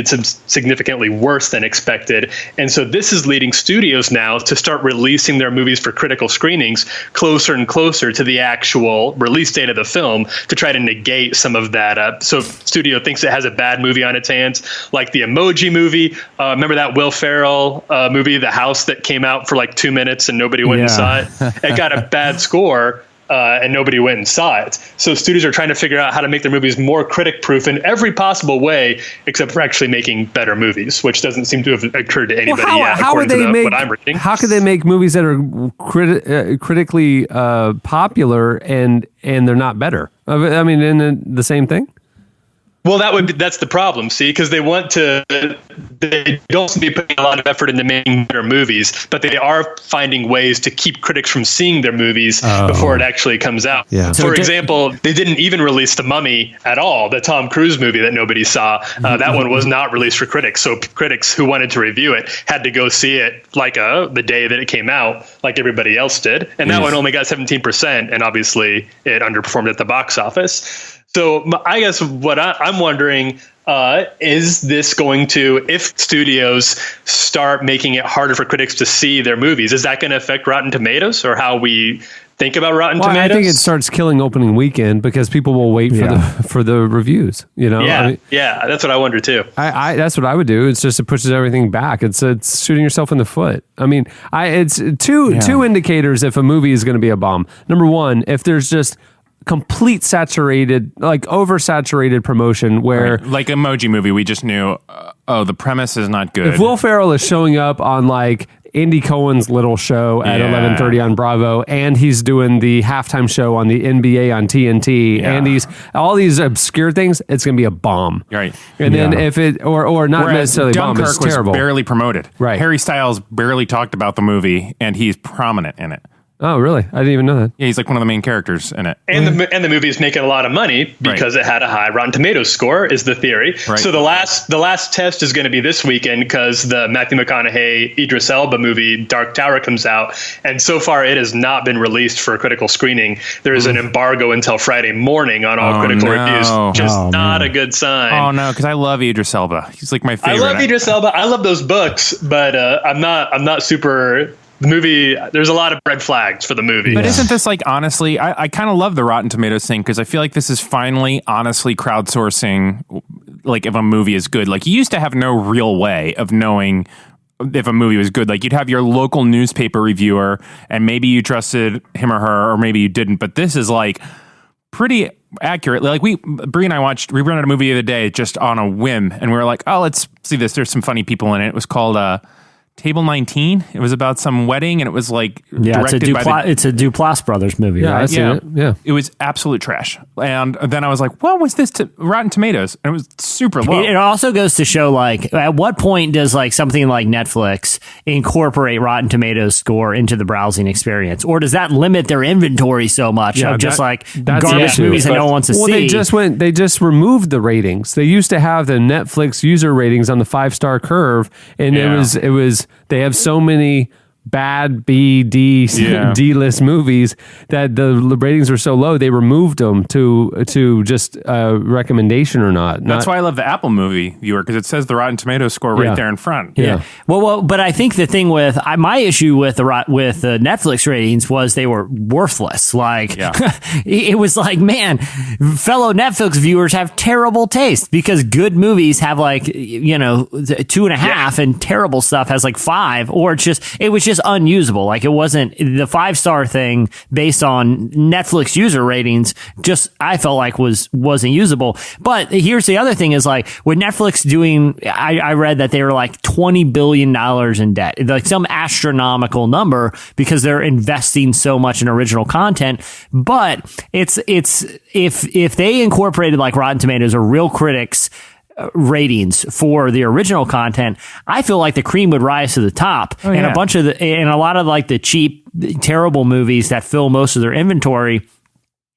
S5: some significantly worse than expected. And so this is leading studios now to start releasing their movies for critical screenings closer and closer to the actual actual release date of the film to try to negate some of that. So if studio thinks it has a bad movie on its hands, like the Emoji Movie. Remember that Will Ferrell movie, The House, that came out for like 2 minutes and nobody went and saw it? It got a bad score. And nobody went and saw it. So studios are trying to figure out how to make their movies more critic-proof in every possible way, except for actually making better movies, which doesn't seem to have occurred to anybody yet. What I'm reading.
S2: How could they make movies that are critically popular and they're not better? I mean, in the same thing.
S5: Well, that's the problem, see, because they don't seem to be putting a lot of effort into making better movies, but they are finding ways to keep critics from seeing their movies before it actually comes out.
S2: Yeah.
S5: For example, they didn't even release The Mummy at all, the Tom Cruise movie that nobody saw. That one was not released for critics, so critics who wanted to review it had to go see it like the day that it came out, like everybody else did. And that one only got 17%, and obviously it underperformed at the box office. So I guess what I'm wondering, is this going to, if studios start making it harder for critics to see their movies, is that going to affect Rotten Tomatoes or how we think about Rotten Tomatoes?
S2: I think it starts killing opening weekend because people will wait for the reviews. Yeah,
S5: I mean, that's what I wonder too.
S2: I that's what I would do. It's just it pushes everything back. It's shooting yourself in the foot. I mean, it's two indicators if a movie is going to be a bomb. Number one, if there's just complete saturated, like oversaturated promotion where
S3: like Emoji Movie, we just knew, the premise is not good.
S2: If Will Ferrell is showing up on like Andy Cohen's little show at 11:30 on Bravo, and he's doing the halftime show on the NBA on TNT, and he's all these obscure things, it's going to be a bomb.
S3: Right.
S2: And then if it, or not
S3: Whereas
S2: necessarily bomb, it's
S3: Dunkirk
S2: terrible.
S3: was barely promoted.
S2: Right.
S3: Harry Styles barely talked about the movie, and he's prominent in it.
S2: Oh, really? I didn't even know that.
S3: Yeah, he's like one of the main characters in it.
S5: And the movie is making a lot of money because it had a high Rotten Tomatoes score, is the theory.
S3: Right.
S5: So the last test is going to be this weekend because the Matthew McConaughey, Idris Elba movie Dark Tower comes out, and so far it has not been released for critical screening. There is an embargo until Friday morning on all critical reviews, just not a good sign.
S3: Oh no, because I love Idris Elba. He's like my favorite.
S5: I love Idris Elba. I love those books, but I'm not super. The movie, there's a lot of red flags for the movie.
S3: But isn't this like, honestly, I kind of love the Rotten Tomatoes thing because I feel like this is finally honestly crowdsourcing, like if a movie is good. Like you used to have no real way of knowing if a movie was good. Like you'd have your local newspaper reviewer and maybe you trusted him or her or maybe you didn't. But this is like pretty accurate. Like Brie and I we rented a movie the other day just on a whim and we were like, oh, let's see this. There's some funny people in it. It was called Table 19. It was about some wedding, and it was like directed
S4: it's a Duplass Brothers movie,
S2: Yeah,
S4: right?
S2: I've seen it. Yeah.
S3: It was absolute trash. And then I was like, what was this to Rotten Tomatoes? And it was super low.
S4: It also goes to show, like, at what point does like something like Netflix incorporate Rotten Tomatoes score into the browsing experience, or does that limit their inventory so much of just
S2: that's
S4: garbage
S2: the
S4: movies that no one wants to see?
S2: They just removed the ratings. They used to have the Netflix user ratings on the 5-star curve, and it was they have so many bad D-list movies that the ratings were so low they removed them to just recommendation or not.
S3: That's why I love the Apple movie viewer because it says the Rotten Tomatoes score right there in front.
S4: Yeah. Well, but I think the thing with my issue with the Netflix ratings was they were worthless. Like it was like, man, fellow Netflix viewers have terrible taste because good movies have like 2.5 and terrible stuff has like 5, or it was just unusable. Like it wasn't the 5-star thing based on Netflix user ratings. Just I felt like wasn't usable. But here's the other thing: is like with Netflix doing, I read that they were like $20 billion in debt, like some astronomical number because they're investing so much in original content. But it's if they incorporated like Rotten Tomatoes or Real Critics ratings for the original content, I feel like the cream would rise to the top, and a lot of like the cheap, terrible movies that fill most of their inventory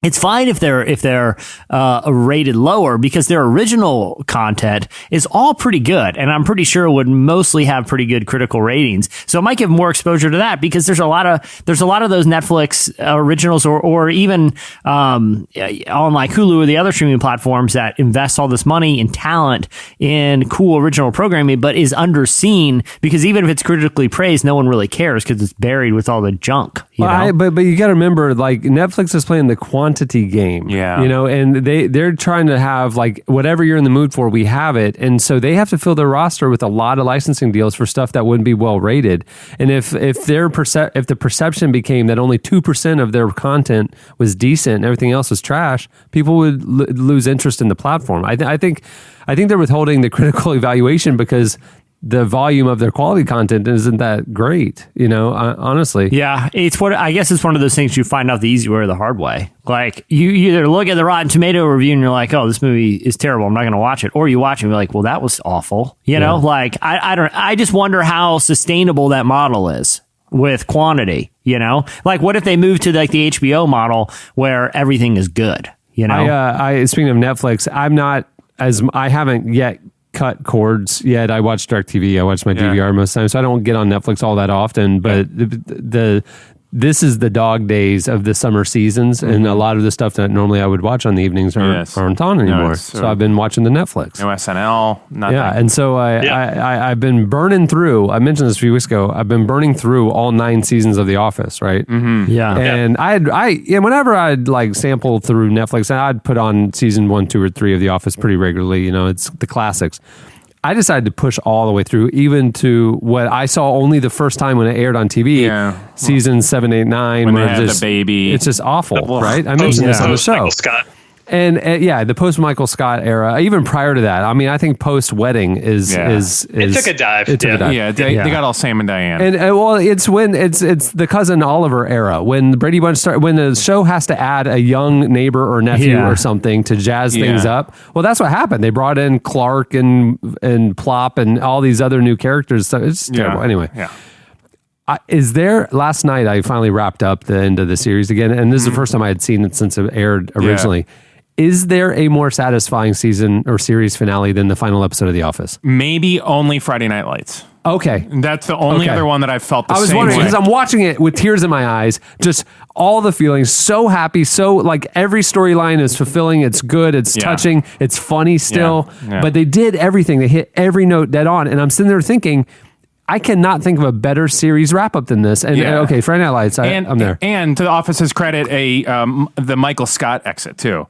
S4: It's fine if they're rated lower because their original content is all pretty good, and I'm pretty sure it would mostly have pretty good critical ratings. So it might give more exposure to that because there's a lot of those Netflix originals or even on like Hulu or the other streaming platforms that invest all this money and talent in cool original programming, but is underseen because even if it's critically praised, no one really cares because it's buried with all the junk.
S2: But you got to remember, like, Netflix is playing the quantity game.
S3: Yeah.
S2: And they're trying to have, like, whatever you're in the mood for, we have it. And so they have to fill their roster with a lot of licensing deals for stuff that wouldn't be well rated. And if the perception became that only 2% of their content was decent and everything else was trash, people would lose interest in the platform. I think they're withholding the critical evaluation because the volume of their quality content isn't that great, honestly.
S4: Yeah, I guess it's one of those things you find out the easy way or the hard way. Like, you either look at the Rotten Tomato review and you're like, oh, this movie is terrible, I'm not going to watch it. Or you watch it and you're like, well, that was awful. Like, I just wonder how sustainable that model is with quantity, Like, what if they move to, like, the HBO model where everything is good, Speaking
S2: of Netflix, I haven't yet cut cords yet. I watch DirecTV. I watch my DVR most of the time, so I don't get on Netflix all that often. But this is the dog days of the summer seasons, and a lot of the stuff that normally I would watch on the evenings aren't on anymore. So I've been watching the Netflix.
S3: No SNL, nothing.
S2: Yeah, and so I've been burning through. I mentioned this a few weeks ago. I've been burning through all 9 seasons of The Office, right?
S3: Mm-hmm.
S4: Yeah,
S2: and whenever I'd like sample through Netflix, I'd put on season 1, 2, or 3 of The Office pretty regularly. It's the classics. I decided to push all the way through, even to what I saw only the first time when it aired on TV, season 7, 8, 9.
S3: When they had the baby.
S2: It's just awful, right? I mentioned this on the show.
S5: Michael Scott.
S2: And the post Michael Scott era, even prior to that. I mean, I think post wedding is
S5: it took a dive.
S3: Yeah, they got all Sam and Diane.
S2: And it's when it's the Cousin Oliver era, when the Brady Bunch when the show has to add a young neighbor or nephew or something to jazz things up. Well, that's what happened. They brought in Clark and Plop and all these other new characters. So it's terrible. Anyway.
S3: Yeah.
S2: Last night I finally wrapped up the end of the series again, and this is the first time I had seen it since it aired originally. Yeah. Is there a more satisfying season or series finale than the final episode of The Office?
S3: Maybe only Friday Night Lights.
S2: Okay.
S3: That's the only other one that I've felt the same way. I was
S2: wondering, because I'm watching it with tears in my eyes, just all the feelings, so happy, so like every storyline is fulfilling, it's good, it's touching, it's funny still, but they did everything. They hit every note dead on, and I'm sitting there thinking, I cannot think of a better series wrap up than this. And okay, Friday Night Lights, I'm there.
S3: And to The Office's credit, the Michael Scott exit too.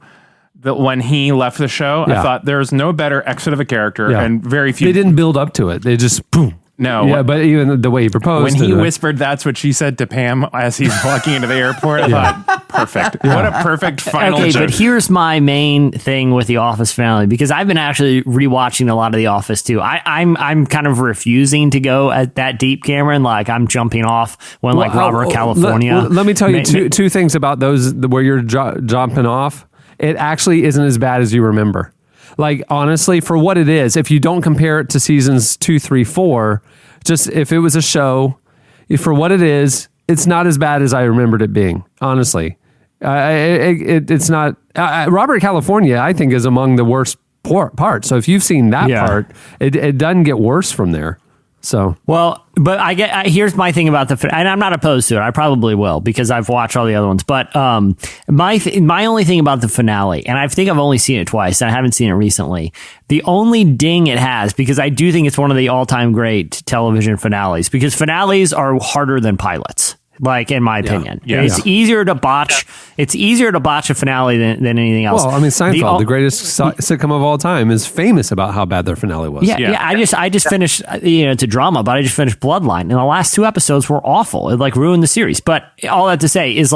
S3: That when he left the show, I thought there's no better exit of a character, and very few.
S2: They didn't build up to it. They just boom.
S3: No.
S2: Yeah, but even the way he proposed.
S3: When he whispered, that's what she said to Pam as he's walking into the airport, I thought, perfect. What a perfect final joke.
S4: But here's my main thing with The Office finale, because I've been actually rewatching a lot of The Office too. I'm kind of refusing to go at that deep, Cameron. Like, I'm jumping off when Robert California.
S2: Let me tell you two things about those where you're jumping off. It actually isn't as bad as you remember. Like, honestly, for what it is, if you don't compare it to seasons 2, 3, 4, just if it was a show, for what it is, it's not as bad as I remembered it being, honestly. It's not. Robert California, I think, is among the worst parts. So if you've seen that part, it doesn't get worse from there. So
S4: but here's my thing about and I'm not opposed to it. I probably will because I've watched all the other ones. But my only thing about the finale, and I think I've only seen it twice, and I haven't seen it recently. The only ding it has, because I do think it's one of the all-time great television finales, because finales are harder than pilots. Like, in my opinion, it's easier to botch. It's easier to botch a finale than anything else.
S2: Well, I mean, Seinfeld, the greatest sitcom of all time, is famous about how bad their finale was.
S4: Yeah. I just finished. It's a drama, but I just finished Bloodline, and the last 2 episodes were awful. It ruined the series. But all that to say is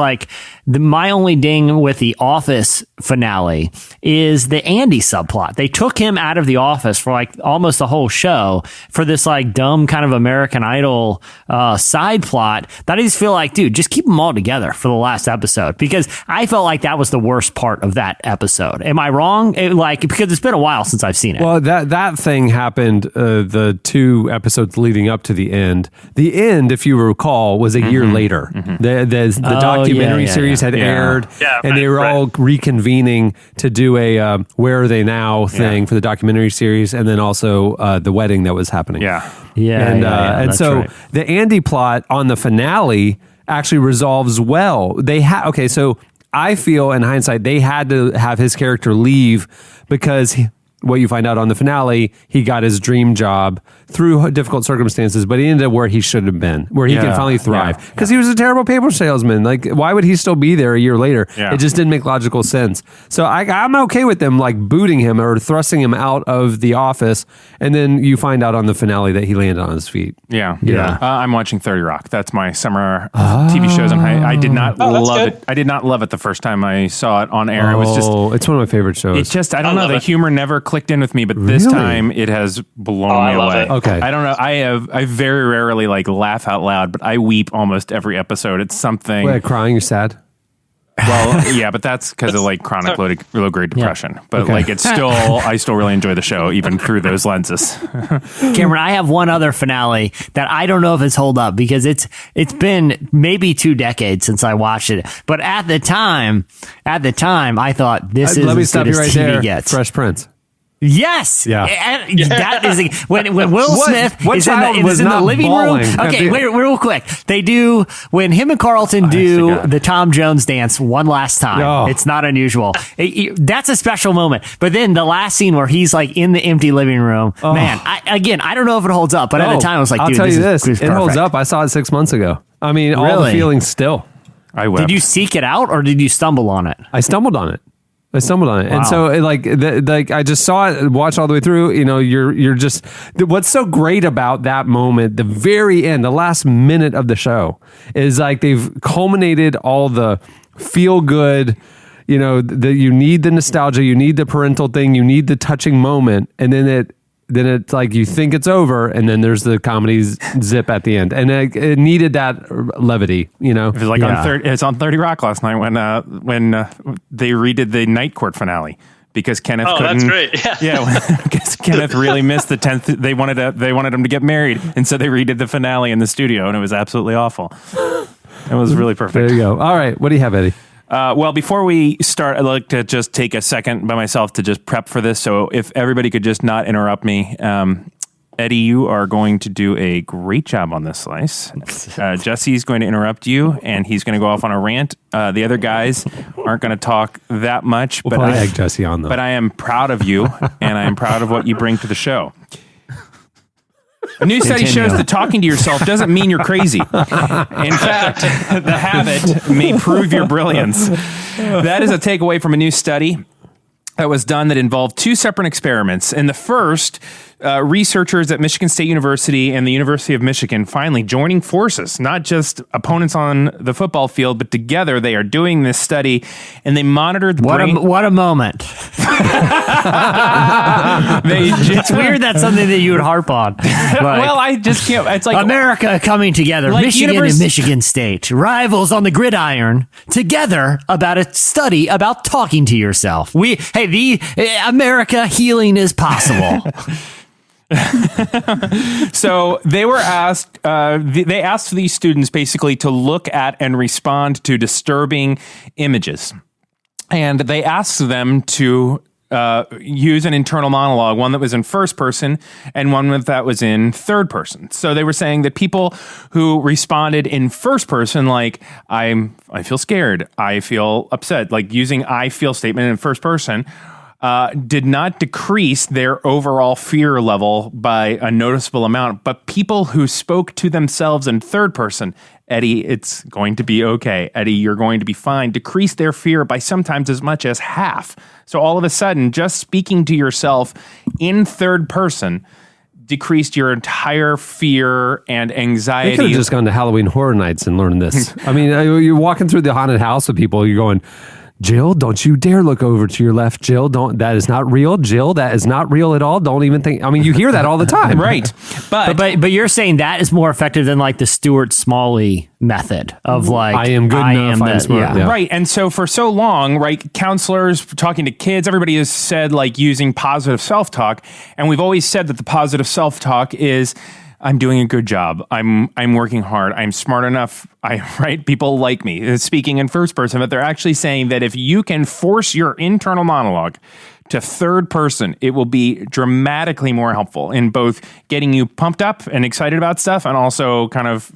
S4: my only ding with The Office finale is the Andy subplot. They took him out of The Office for almost the whole show for this dumb kind of American Idol side plot that I just feel dude, just keep them all together for the last episode, because I felt like that was the worst part of that episode. Am I wrong? Because it's been a while since I've seen it.
S2: Well, that thing happened the 2 episodes leading up to the end. The end, if you recall, was a year later. The documentary series series had aired, and they were all reconvening to do a Where Are They Now thing for the documentary series, and then also the wedding that was happening. And so the Andy plot on the finale actually resolves well. So I feel in hindsight they had to have his character leave because what you find out on the finale, he got his dream job through difficult circumstances, but he ended up where he should have been, where he can finally thrive. Because he was a terrible paper salesman. Like, why would he still be there a year later? It just didn't make logical sense. So I'm okay with them like booting him or thrusting him out of the office, and then you find out on the finale that he landed on his feet.
S3: I'm watching 30 Rock. That's my summer TV shows. And I did not love it. I did not love it the first time I saw it on air. It was just,
S2: it's one of my favorite shows.
S3: It's just, I don't know, the humor never clicked in with me, but this time it has blown me away.
S2: Okay.
S3: I don't know. I very rarely like laugh out loud, but I weep almost every episode. It's something.
S2: Wait, crying? You're sad?
S3: Well, yeah, but that's because of like chronic low grade depression. But like, it's still, I still really enjoy the show even through those lenses.
S4: Cameron, I have one other finale that I don't know if it's hold up because it's been maybe 2 decades since I watched it. But at the time, I thought this is
S2: let me
S4: as
S2: stop
S4: good
S2: you
S4: as
S2: right
S4: TV
S2: there.
S4: gets.
S2: Fresh Prince.
S4: Yes.
S2: Yeah.
S4: That is when Will Smith
S2: what
S4: is in
S2: child
S4: the,
S2: was
S4: in the
S2: not
S4: living
S2: bawling?
S4: room. Okay, wait, real quick. They do when him and Carlton do the Tom Jones dance one last time.
S2: Oh.
S4: It's not unusual. That's a special moment. But then the last scene where he's like in the empty living room. Man, I don't know if it holds up, but at the time I was like,
S2: I'll
S4: dude,
S2: tell you
S4: this is
S2: it holds up. I saw it 6 months ago. I mean, all the feelings still.
S3: I wept.
S4: Did you seek it out or did you stumble on it?
S2: I stumbled on it.
S4: Wow.
S2: And so I just saw it, watched all the way through. You know, you're just, what's so great about that moment, the very end, the last minute of the show is like they've culminated all the feel good, you know, you need the nostalgia, you need the parental thing, you need the touching moment. And then it's like you think it's over, and then there's the comedy zip at the end, and it needed that levity, you know.
S3: It was like it's on 30 Rock last night when they redid the Night Court finale because Kenneth couldn't.
S11: That's great.
S3: Because Kenneth really missed the 10th. They wanted him to get married, and so they redid the finale in the studio, and it was absolutely awful. It was really perfect.
S2: There you go. All right, what do you have, Eddie?
S3: Well, before we start, I'd like to just take a second by myself to just prep for this. So if everybody could just not interrupt me. Eddie, you are going to do a great job on this slice. Jesse's going to interrupt you, and he's going to go off on a rant. The other guys aren't going to talk that much.
S2: We'll probably egg Jesse on, though.
S3: But I am proud of you, and I am proud of what you bring to the show. A new study shows that talking to yourself doesn't mean you're crazy. In fact, the habit may prove your brilliance. That is a takeaway from a new study that was done that involved 2 separate experiments. In the first, researchers at Michigan State University and the University of Michigan finally joining forces, not just opponents on the football field, but together they are doing this study, and they monitored the brain.
S4: What a moment. It's weird that's something that you would harp on.
S3: Well, I just can't. It's like
S4: America coming together,
S3: like
S4: Michigan and Michigan State, rivals on the gridiron, together about a study about talking to yourself. America healing is possible.
S3: So they were asked, they asked these students basically to look at and respond to disturbing images. And they asked them to use an internal monologue, one that was in first person and one that was in third person. So they were saying that people who responded in first person, like I feel scared, I feel upset, like using I feel statement in first person, did not decrease their overall fear level by a noticeable amount. But people who spoke to themselves in third person, Eddie, it's going to be okay. Eddie, you're going to be fine. Decrease their fear by sometimes as much as half. So all of a sudden, just speaking to yourself in third person decreased your entire fear and anxiety.
S2: You could have just gone to Halloween Horror Nights and learned this. I mean, you're walking through the haunted house with people, you're going, Jill, don't you dare look over to your left. Jill, that is not real. Jill, that is not real at all. Don't even think. I mean, you hear that all the time.
S3: Right.
S4: But you're saying that is more effective than like the Stuart Smalley method of like,
S2: I am good enough. I'm smart.
S4: Yeah.
S3: Right. And so for so long, right, counselors talking to kids, everybody has said like using positive self-talk. And we've always said that the positive self-talk is I'm doing a good job. I'm working hard. I'm smart enough. Right? People like me. Speaking in first person, but they're actually saying that if you can force your internal monologue to third person, it will be dramatically more helpful in both getting you pumped up and excited about stuff and also kind of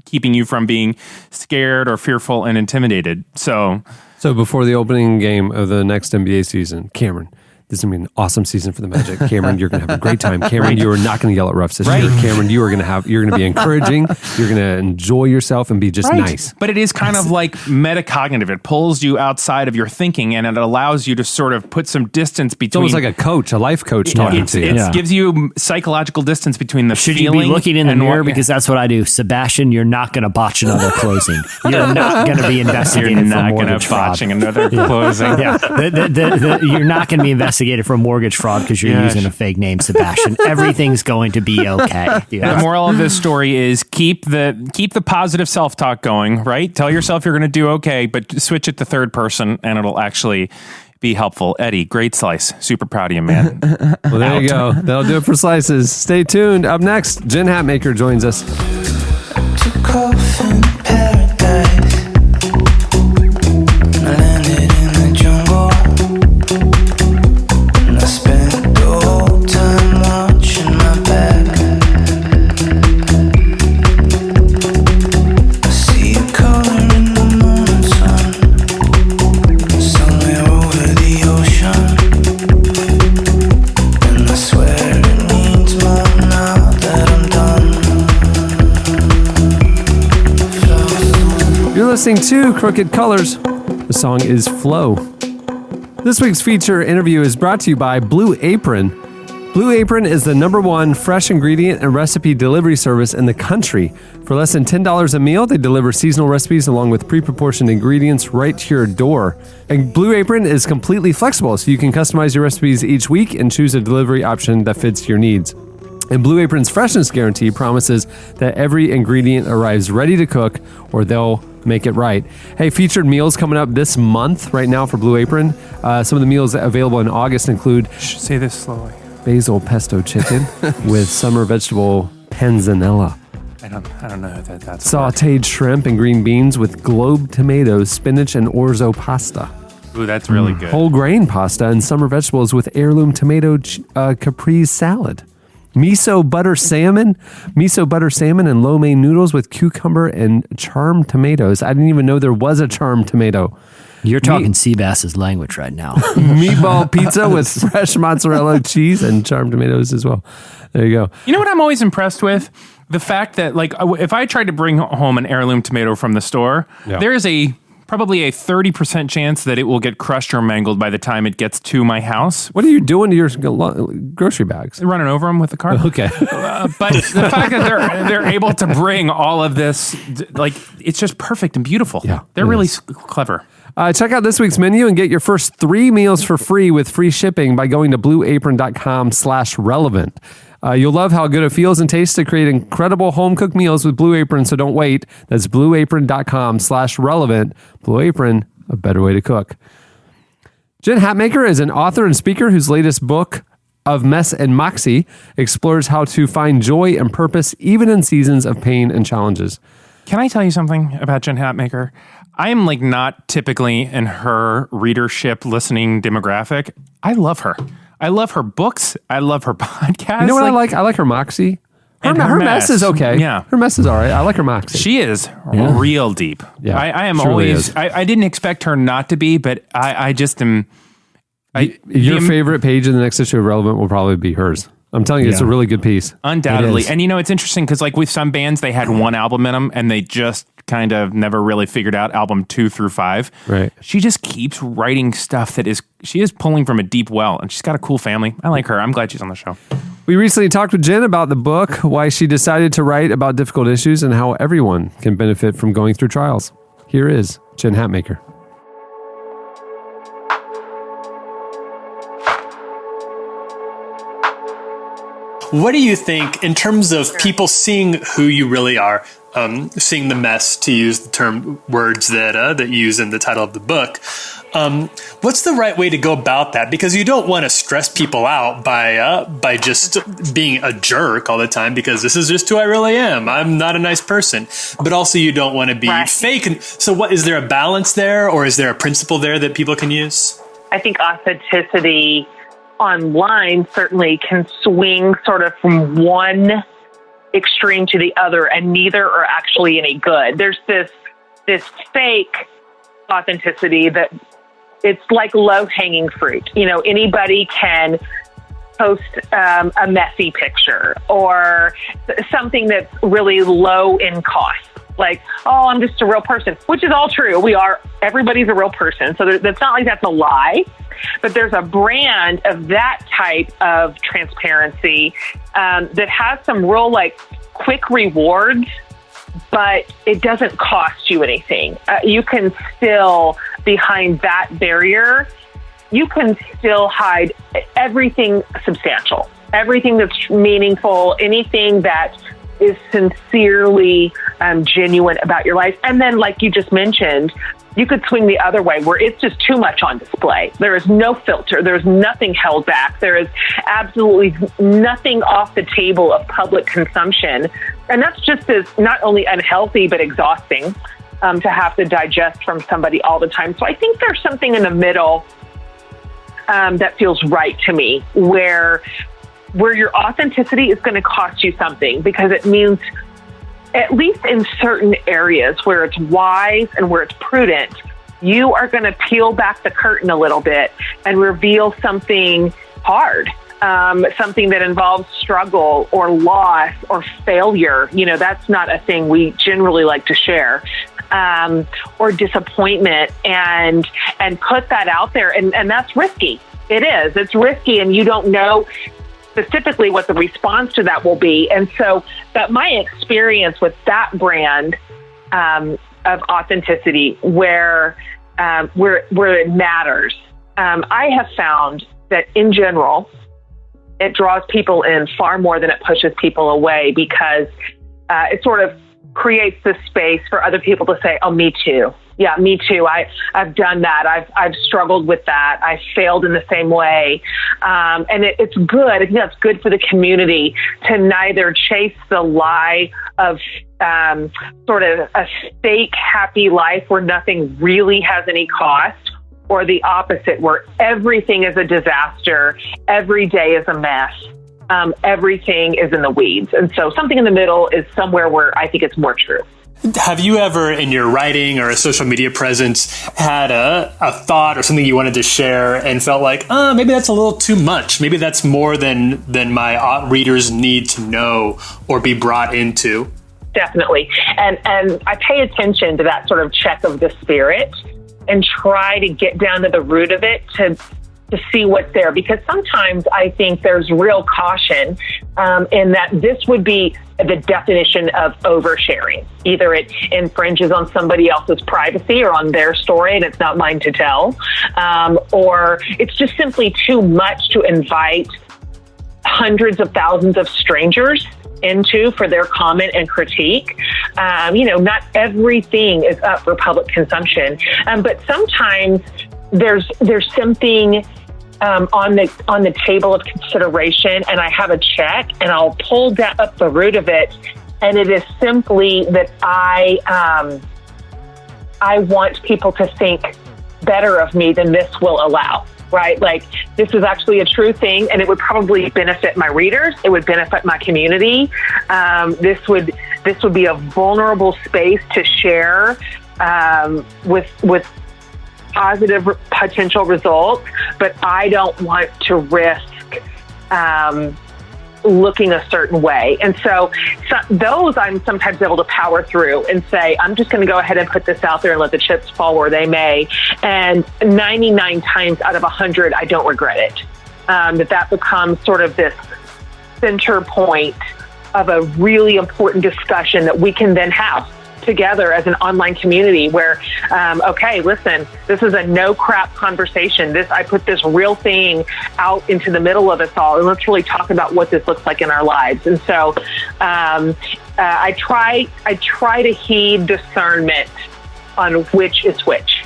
S3: keeping you from being scared or fearful and intimidated. So
S2: before the opening game of the next NBA season, Cameron, this is going to be an awesome season for the Magic. Cameron, you're going to have a great time. Cameron, you are not going to yell at refs this year. Cameron, you're going to be encouraging. You're going to enjoy yourself and be just nice.
S3: But it is kind of like metacognitive. It pulls you outside of your thinking and it allows you to sort of put some distance between.
S2: It's almost like a coach, a life coach talking to you.
S3: It gives you psychological distance between the
S4: Should
S3: feeling.
S4: you be looking in the mirror? Because that's what I do. Sebastian, you're not going to botch another closing. You're not going to be investigated for mortgage fraud.
S3: Botching another closing.
S4: Yeah. You're not going to be investigated for mortgage fraud because you're using a fake name, Sebastian. Everything's going to be okay.
S3: The moral of this story is keep the positive self-talk going, right? Tell yourself you're going to do okay, but switch it to third person and it'll actually be helpful. Eddie, great slice. Super proud of you, man.
S2: Well, there you go. That'll do it for Slices. Stay tuned. Up next, Jen Hatmaker joins us.
S11: Took off in paradise. I landed in the jungle. And I spent the whole time watching my back. I see a color in the morning sun, somewhere over the ocean. And I swear it means more now that I'm done.
S2: You're listening to Crooked Colors. The song is Flow. This week's feature interview is brought to you by Blue Apron. Blue Apron is the #1 fresh ingredient and recipe delivery service in the country. For less than $10 a meal, they deliver seasonal recipes along with pre-proportioned ingredients right to your door. And Blue Apron is completely flexible, so you can customize your recipes each week and choose a delivery option that fits your needs. And Blue Apron's freshness guarantee promises that every ingredient arrives ready to cook or they'll make it right. Hey, featured meals coming up this month right now for Blue Apron. Some of the meals available in August include
S3: Say this slowly.
S2: basil pesto chicken with summer vegetable panzanella.
S3: I don't know that that's
S2: Sautéed shrimp and green beans with globe tomatoes, spinach, and orzo pasta.
S3: Ooh, that's really good.
S2: Whole grain pasta and summer vegetables with heirloom tomato caprese salad. Miso butter salmon and lo mein noodles with cucumber and charmed tomatoes. I didn't even know there was a charmed tomato.
S4: You're talking Seabass's language right now.
S2: Meatball pizza with fresh mozzarella cheese and charmed tomatoes as well. There you go.
S3: You know what I'm always impressed with? The fact that, like, if I tried to bring home an heirloom tomato from the store, there is probably a 30% chance that it will get crushed or mangled by the time it gets to my house.
S2: What are you doing to your grocery bags?
S3: Running over them with the car.
S2: Okay.
S3: But the fact that they're able to bring all of this, like, it's just perfect and beautiful.
S2: Yeah,
S3: they're really clever.
S2: Check out this week's menu and get your first 3 meals for free with free shipping by going to blueapron.com/relevant. You'll love how good it feels and tastes to create incredible home-cooked meals with Blue Apron, so don't wait. That's blueapron.com/relevant. Blue Apron, a better way to cook. Jen Hatmaker is an author and speaker whose latest book, of Mess and Moxie, explores how to find joy and purpose even in seasons of pain and challenges.
S3: Can I tell you something about Jen Hatmaker? I am like not typically in her readership listening demographic. I love her. I love her books. I love her podcast.
S2: You know what I like? I like her Moxie. Her mess is okay.
S3: Yeah.
S2: Her mess is all right. I like her Moxie.
S3: She is real deep.
S2: Yeah,
S3: I am
S2: truly
S3: always,
S2: is.
S3: I didn't expect her not to be, but I just am.
S2: Your favorite page in the next issue of Relevant will probably be hers. I'm telling you, it's a really good piece.
S3: Undoubtedly. And you know, it's interesting because like with some bands, they had one album in them and they just kind of never really figured out album 2 through 5.
S2: Right.
S3: She just keeps writing stuff she is pulling from a deep well, and she's got a cool family. I like her. I'm glad she's on the show.
S2: We recently talked with Jen about the book, why she decided to write about difficult issues, and how everyone can benefit from going through trials. Here is Jen Hatmaker.
S12: what do you think in terms of people seeing who you really are, seeing the mess, to use the term words that you use in the title of the book? What's the right way to go about that? Because you don't want to stress people out by just being a jerk all the time, because this is just who I really am. I'm not a nice person. But also you don't want to be fake. So is there a balance there, or is there a principle there that people can use?
S13: I think authenticity online certainly can swing sort of from one extreme to the other, and neither are actually any good. There's this fake authenticity that it's like low-hanging fruit. Anybody can post a messy picture or something that's really low in cost. Like, oh, I'm just a real person, which is all true. Everybody's a real person. So that's not like that's a lie, but there's a brand of that type of transparency that has some real quick rewards, but it doesn't cost you anything. You can still, behind that barrier, you can still hide everything substantial, everything that's meaningful, anything that is sincerely genuine about your life. And then, like you just mentioned, you could swing the other way where it's just too much on display. There is no filter. There's nothing held back. There is absolutely nothing off the table of public consumption. And that's just as not only unhealthy, but exhausting to have to digest from somebody all the time. So I think there's something in the middle that feels right to me, where your authenticity is going to cost you something, because it means, at least in certain areas where it's wise and where it's prudent, you are going to peel back the curtain a little bit and reveal something hard, something that involves struggle or loss or failure. That's not a thing we generally like to share, or disappointment, and put that out there. And that's risky. It is. It's risky, and you don't know specifically what the response to that will be. And so, but my experience with that brand of authenticity, where it matters, I have found that in general, it draws people in far more than it pushes people away, because it sort of creates this space for other people to say, oh, me too. Yeah, me too. I've done that. I've struggled with that. I failed in the same way. And it's good. I think that's good for the community to neither chase the lie of sort of a fake happy life where nothing really has any cost, or the opposite, where everything is a disaster, every day is a mess. Everything is in the weeds. And so something in the middle is somewhere where I think it's more true.
S12: Have you ever, in your writing or a social media presence, had a thought or something you wanted to share and felt like, maybe that's a little too much. Maybe that's more than my readers need to know or be brought into?
S13: Definitely. And I pay attention to that sort of check of the spirit and try to get down to the root of it to see what's there. Because sometimes I think there's real caution in that this would be the definition of oversharing. Either it infringes on somebody else's privacy or on their story and it's not mine to tell, or it's just simply too much to invite hundreds of thousands of strangers into for their comment and critique. Not everything is up for public consumption, but sometimes there's something on the table of consideration, and I have a check, and I'll pull up the root of it, and it is simply that I want people to think better of me than this will allow. Right? Like, this is actually a true thing, and it would probably benefit my readers. It would benefit my community. This would be a vulnerable space to share with positive potential results, but I don't want to risk looking a certain way. And so those I'm sometimes able to power through and say, I'm just going to go ahead and put this out there and let the chips fall where they may. And 99 times out of 100, I don't regret it. That becomes sort of this center point of a really important discussion that we can then have together as an online community where, okay, listen, this is a no crap conversation. I put this real thing out into the middle of us all, and let's really talk about what this looks like in our lives. And so I try to heed discernment on which is which.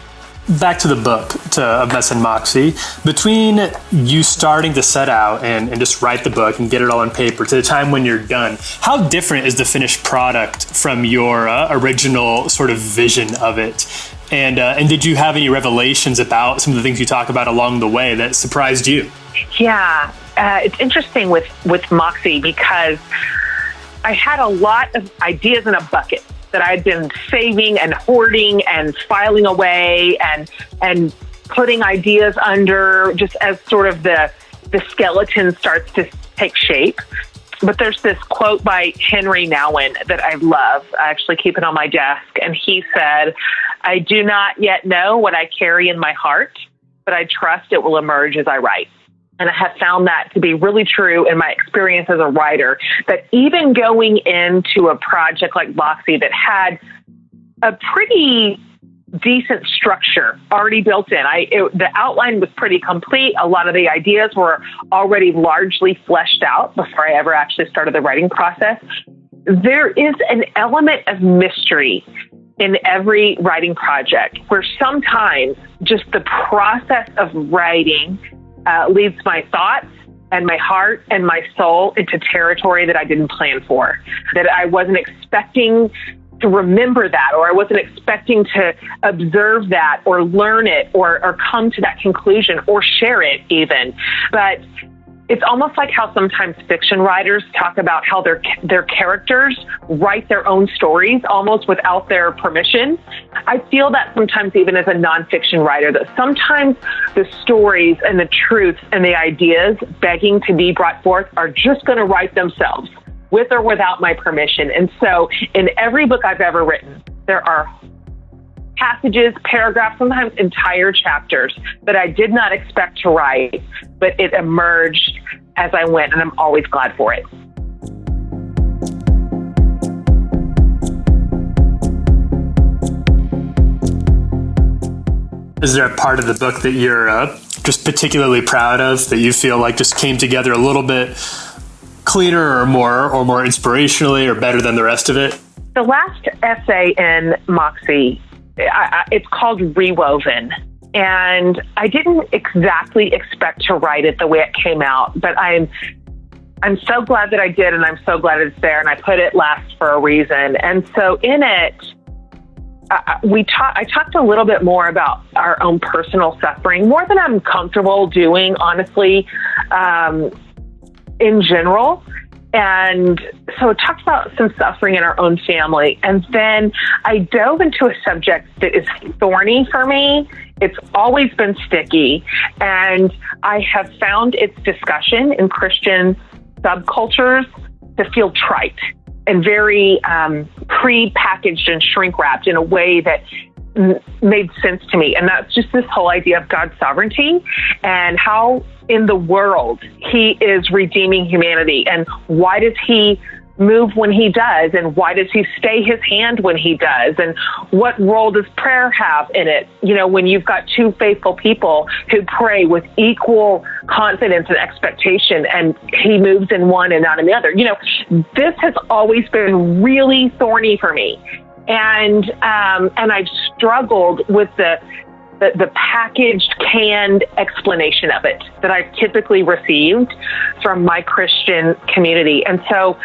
S12: Back to the book, to Mess and Moxie. Between you starting to set out and just write the book and get it all on paper to the time when you're done, how different is the finished product from your original sort of vision of it? And did you have any revelations about some of the things you talk about along the way that surprised you?
S13: Yeah, it's interesting with Moxie because I had a lot of ideas in a bucket that I'd been saving and hoarding and filing away and putting ideas under just as sort of the skeleton starts to take shape. But there's this quote by Henry Nouwen that I love. I actually keep it on my desk. And he said, "I do not yet know what I carry in my heart, but I trust it will emerge as I write." And I have found that to be really true in my experience as a writer, that even going into a project like Moxie that had a pretty decent structure already built in, the outline was pretty complete. A lot of the ideas were already largely fleshed out before I ever actually started the writing process. There is an element of mystery in every writing project where sometimes just the process of writing leads my thoughts and my heart and my soul into territory that I didn't plan for, that I wasn't expecting to remember that, or I wasn't expecting to observe that or learn it or come to that conclusion or share it even. But it's almost like how sometimes fiction writers talk about how their characters write their own stories almost without their permission. I feel that sometimes even as a nonfiction writer, that sometimes the stories and the truths and the ideas begging to be brought forth are just going to write themselves with or without my permission. And so in every book I've ever written, there are passages, paragraphs, sometimes entire chapters that I did not expect to write, but it emerged as I went, and I'm always glad for it.
S12: Is there a part of the book that you're just particularly proud of, that you feel like just came together a little bit cleaner or more inspirationally or better than the rest of it?
S13: The last essay in Moxie, it's called Rewoven. And I didn't exactly expect to write it the way it came out, but I'm so glad that I did, and I'm so glad it's there, and I put it last for a reason. And so in it, I talked a little bit more about our own personal suffering, more than I'm comfortable doing, honestly, in general. And so it talked about some suffering in our own family. And then I dove into a subject that is thorny for me. It's always been sticky. And I have found its discussion in Christian subcultures to feel trite and very pre-packaged and shrink-wrapped in a way that made sense to me. And that's just this whole idea of God's sovereignty and how in the world he is redeeming humanity, and why does he move when he does, and why does he stay his hand when he does, and what role does prayer have in it? You know, when you've got two faithful people who pray with equal confidence and expectation, and he moves in one and not in the other. You know, this has always been really thorny for me. And I've struggled with the packaged, canned explanation of it that I've typically received from my Christian community. And so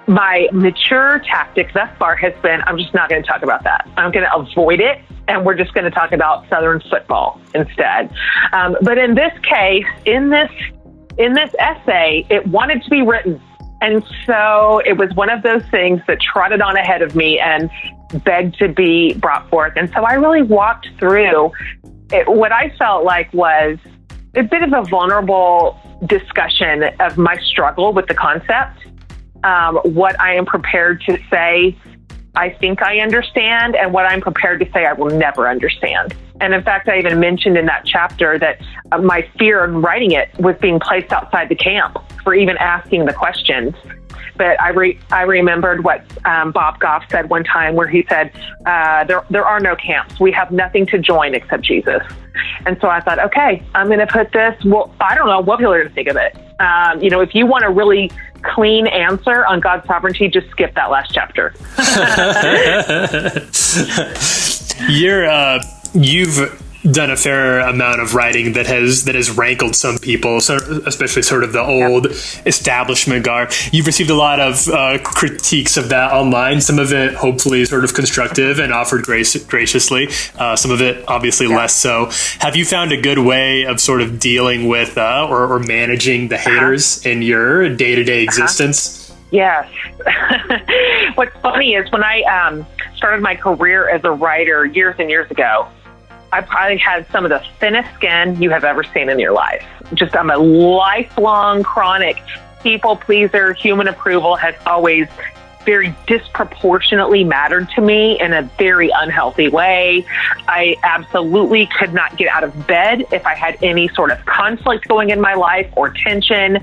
S13: my mature tactic thus far has been, I'm just not going to talk about that. I'm going to avoid it, and we're just going to talk about Southern football instead. But in this case, in this essay, it wanted to be written. And so it was one of those things that trotted on ahead of me and begged to be brought forth. And so I really walked through what I felt like was a bit of a vulnerable discussion of my struggle with the concept, what I am prepared to say I think I understand, and what I'm prepared to say I will never understand. And in fact, I even mentioned in that chapter that my fear in writing it was being placed outside the camp for even asking the questions. but I remembered what Bob Goff said one time, where he said, there are no camps. We have nothing to join except Jesus. And so I thought, okay, I'm going to put this. Well, I don't know what people are going to think of it. If you want a really clean answer on God's sovereignty, just skip that last chapter.
S12: You've done a fair amount of writing that has rankled some people, so especially sort of the old establishment guard. You've received a lot of critiques of that online. Some of it hopefully sort of constructive and offered graciously. Some of it obviously less so. Have you found a good way of sort of dealing with or managing the haters in your day-to-day existence?
S13: Yes. What's funny is when I started my career as a writer years and years ago, I probably had some of the thinnest skin you have ever seen in your life. I'm a lifelong chronic people pleaser. Human approval has always very disproportionately mattered to me in a very unhealthy way. I absolutely could not get out of bed if I had any sort of conflict going in my life or tension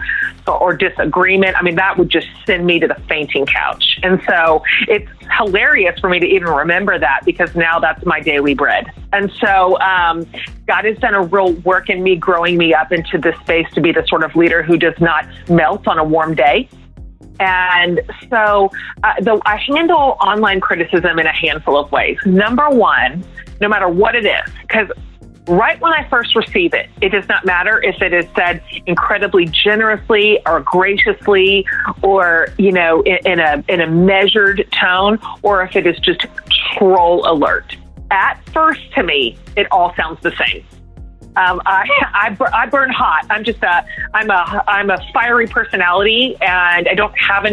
S13: or disagreement. I mean, that would just send me to the fainting couch. And so it's hilarious for me to even remember that, because now that's my daily bread. And so God has done a real work in me, growing me up into this space to be the sort of leader who does not melt on a warm day. And so I handle online criticism in a handful of ways. Number one, no matter what it is, because right when I first receive it, it does not matter if it is said incredibly generously or graciously or, in a measured tone, or if it is just troll alert. At first, to me, it all sounds the same. I burn hot. I'm a fiery personality, and I don't have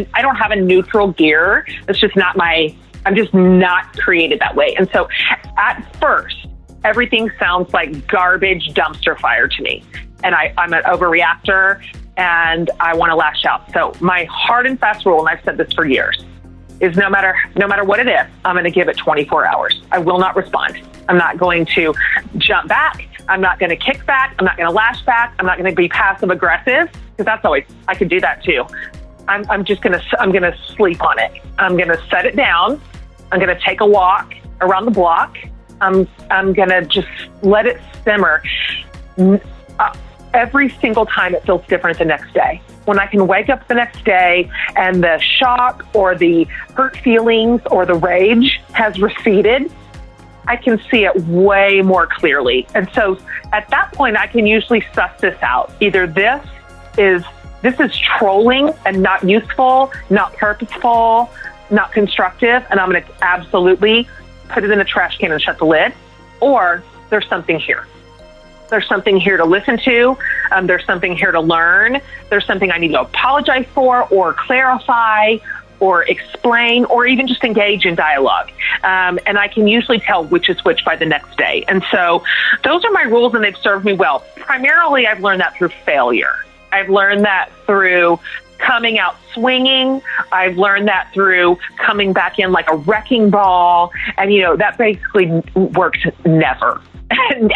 S13: a neutral gear. It's just not I'm just not created that way. And so at first, everything sounds like garbage dumpster fire to me. And I'm an overreactor, and I want to lash out. So my hard and fast rule, and I've said this for years, is no matter what it is, I'm going to give it 24 hours. I will not respond. I'm not going to jump back. I'm not going to kick back. I'm not going to lash back. I'm not going to be passive aggressive, because that's always, I could do that too. I'm going to sleep on it. I'm going to set it down. I'm going to take a walk around the block. I'm going to just let it simmer. Every single time it feels different the next day. When I can wake up the next day and the shock or the hurt feelings or the rage has receded, I can see it way more clearly. And so at that point, I can usually suss this out. Either this is trolling and not useful, not purposeful, not constructive, and I'm going to absolutely put it in the trash can and shut the lid, or there's something here. There's something here to listen to. There's something here to learn. There's something I need to apologize for or clarify or explain, or even just engage in dialogue. And I can usually tell which is which by the next day. And so those are my rules, and they've served me well. Primarily, I've learned that through failure. I've learned that through coming out swinging. I've learned that through coming back in like a wrecking ball. And, that basically worked never.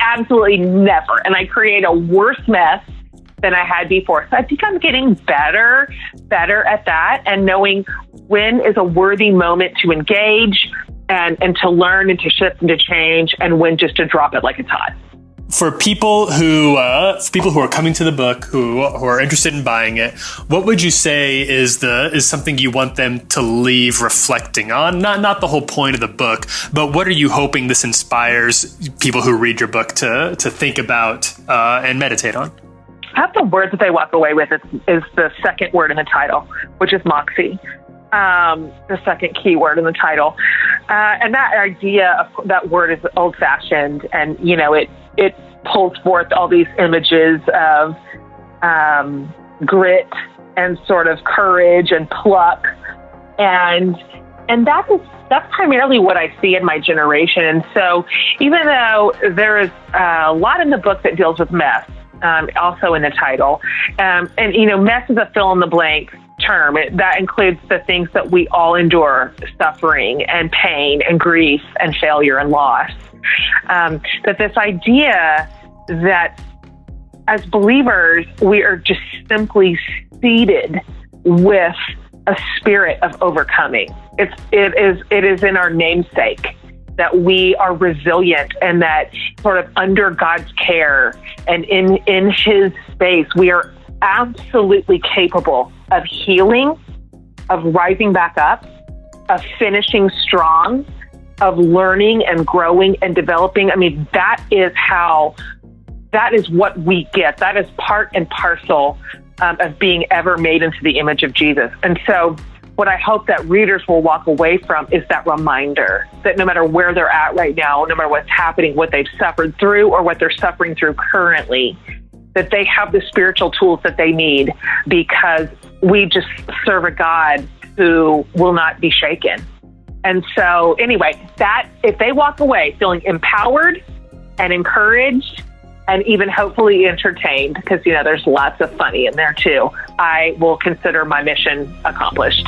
S13: Absolutely never. And I create a worse mess than I had before. So I think I'm getting better at that, and knowing when is a worthy moment to engage and to learn and to shift and to change, and when just to drop it like it's hot.
S12: For people who are coming to the book, who are interested in buying it, what would you say is something you want them to leave reflecting on? Not the whole point of the book, but what are you hoping this inspires people who read your book to think about and meditate on?
S13: I have the word that they walk away with is the second word in the title, which is Moxie. The second key word in the title. And that idea of that word is old-fashioned, and, it pulls forth all these images of grit and sort of courage and pluck. And that's primarily what I see in my generation. And so even though there is a lot in the book that deals with mess, also in the title, and, mess is a fill-in-the-blank term. That includes the things that we all endure: suffering and pain and grief and failure and loss. But this idea that as believers, we are just simply seeded with a spirit of overcoming. It is in our namesake that we are resilient, and that sort of under God's care and in his space, we are absolutely capable of healing, of rising back up, of finishing strong, of learning and growing and developing. I mean, that is what we get. That is part and parcel of being ever made into the image of Jesus. And so what I hope that readers will walk away from is that reminder that no matter where they're at right now, no matter what's happening, what they've suffered through or what they're suffering through currently, that they have the spiritual tools that they need, because we just serve a God who will not be shaken. And so anyway, that if they walk away feeling empowered and encouraged and even hopefully entertained, because, you know, there's lots of funny in there too, I will consider my mission accomplished.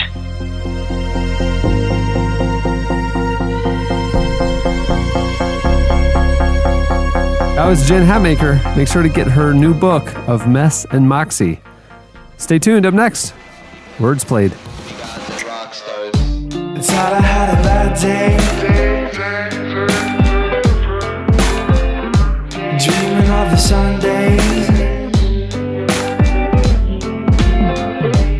S2: That was Jen Hatmaker. Make sure to get her new book of Mess and Moxie. Stay tuned. Up next, Wordsplayed.
S11: Thought I had a bad day, dreaming of the Sundays,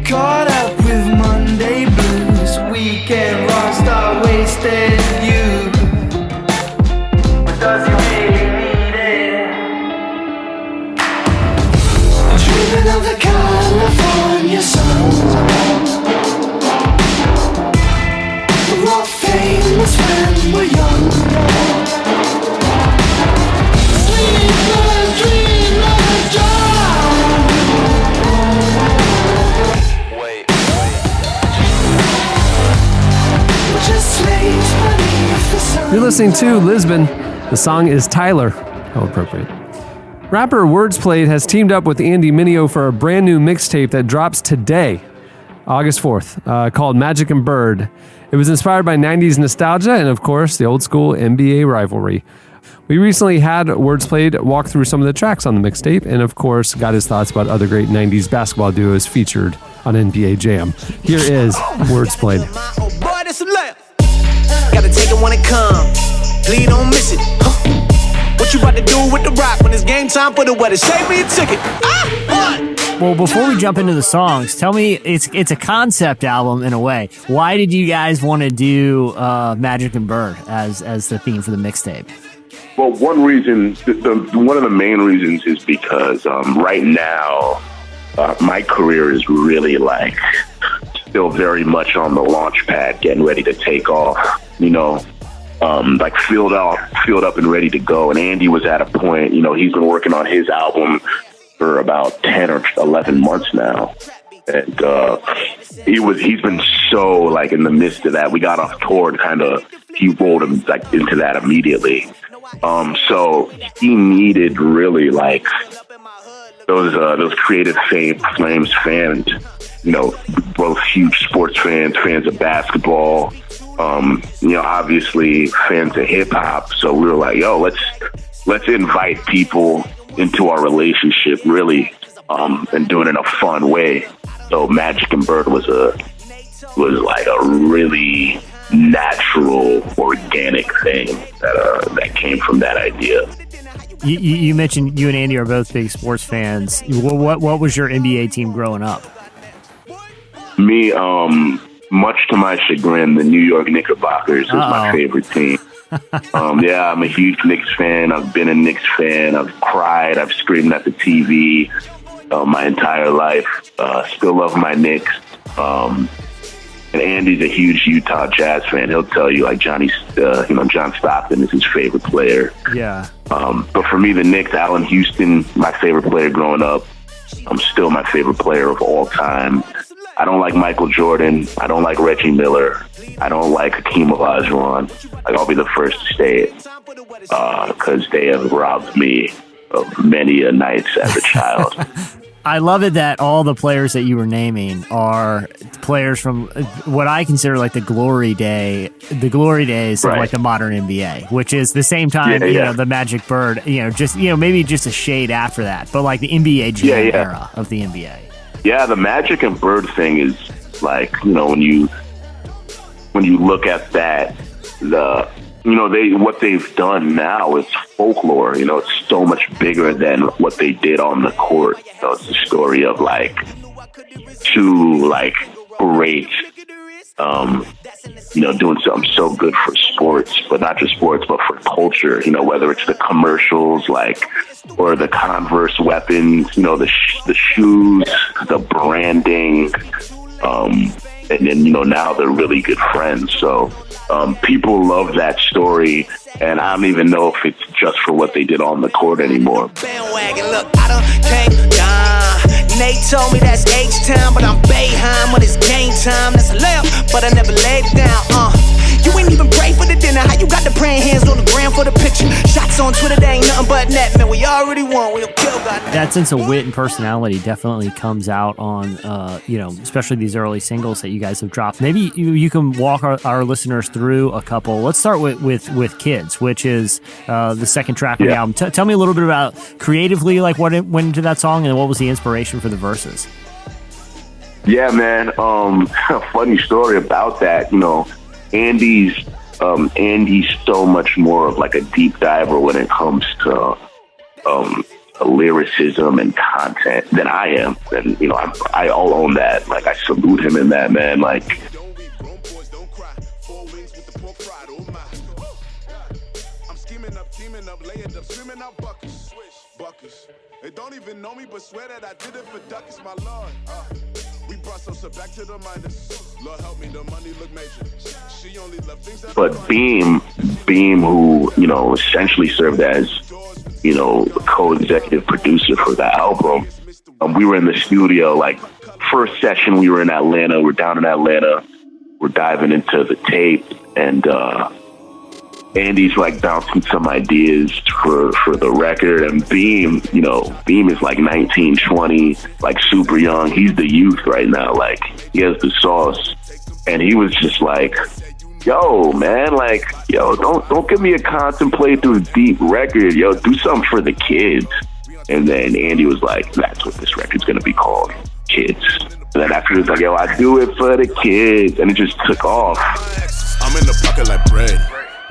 S11: caught up with Monday blues, weekend rust, I wasted you, but does he really need it? Dreaming of the California sun, we're famous when we're young. Sleepless, dreamless, John. Wait. We're just slaves beneath the sun.
S2: You're listening to Lisbon. The song is Tyler. How appropriate. Rapper Wordsplayed has teamed up with Andy Mineo for a brand new mixtape that drops today, August 4th, called Magic and Bird. It was inspired by 90s nostalgia and, of course, the old school NBA rivalry. We recently had Wordsplayed walk through some of the tracks on the mixtape and, of course, got his thoughts about other great 90s basketball duos featured on NBA Jam. Here is Wordsplayed.
S11: Boy, this some left. Gotta take it when it comes. Please don't miss it. What you about to do with the rock when it's game time for the weather? Save me a ticket.
S4: Well, before we jump into the songs, tell me, it's a concept album in a way. Why did you guys want to do Magic and Bird as the theme for the mixtape?
S14: Well, one reason, one of the main reasons is because right now my career is really still very much on the launch pad, getting ready to take off, you know. Filled up and ready to go. And Andy was at a point, you know, he's been working on his album for about 10 or 11 months now. And he's been so in the midst of that. We got off tour and he rolled him into that immediately. So he needed really those creative flames fans, you know, both huge sports fans of basketball, you know, obviously fans of hip hop. So we were like, yo, let's invite people into our relationship, really, and do it in a fun way. So Magic and Bird was a really natural, organic thing that came from that idea.
S4: You mentioned you and Andy are both big sports fans. What was your NBA team growing up?
S14: Me, much to my chagrin, the New York Knickerbockers is my favorite team. Yeah, I'm a huge Knicks fan. I've been a Knicks fan. I've cried. I've screamed at the TV my entire life. Still love my Knicks. And Andy's a huge Utah Jazz fan. He'll tell you, John Stockton is his favorite player.
S4: Yeah.
S14: But for me, the Knicks, Allen Houston, my favorite player growing up. Still my favorite player of all time. I don't like Michael Jordan. I don't like Reggie Miller. I don't like Hakeem Olajuwon. I'll be the first to say it because they have robbed me of many a nights as a child.
S4: I love it that all the players that you were naming are players from what I consider the glory days of the modern NBA, which is the same time, you know, the Magic Bird, maybe just a shade after that, but the NBA Jam era of the NBA.
S14: Yeah, the Magic and Bird thing is Like, you know, when you look at that, what they've done now is folklore. You know, it's so much bigger than what they did on the court. You know, it's a story of like two like great, you know, doing something so good for sports, but not just sports, but for culture. You know, whether it's the commercials, like, or the Converse weapons, you know, the shoes, the branding, and then, you know, now they're really good friends. So people love that story, and I don't even know if it's just for what they did on the court anymore.
S11: Bandwagon, look, I done came down. Nate told me that's H-Town, but I'm Bayheim when it's game time. That's a layup, but I never laid it down. You ain't even pray for the dinner. How you got the praying hands on the ground for the picture? Shots on Twitter, they ain't nothing but net, man. We already won. We don't kill God.
S4: That sense of wit and personality definitely comes out on, you know, especially these early singles that you guys have dropped. Maybe you can walk our listeners through a couple. Let's start with Kids, which is the second track on the album. Tell me a little bit about creatively, like what went into that song and what was the inspiration for the verses.
S14: Yeah, man. Funny story about that. You know, Andy's so much more of like a deep diver when it comes to lyricism and content than I am. And, you know, I'll own that. Like, I salute him in that, man. Like,
S15: they don't even know me, but swear that I did it for Duckies, my Lord. We brought some back to the minus. Lord help me, the money look major. She only love things that.
S14: But Beam, who, you know, essentially served as, you know, co-executive producer for the album. We were in the studio, like, first session we were in Atlanta. We're down in Atlanta. We're diving into the tape, and Andy's like bouncing some ideas for the record, and Beam is like 19, 20, like super young. He's the youth right now. Like, he has the sauce, and he was just like, yo, man, like, yo, don't give me a contemplate through deep record. Yo, do something for the kids. And then Andy was like, that's what this record's gonna be called, Kids. And then after he was like, yo, I do it for the kids, and it just took off.
S15: I'm in the pocket like bread.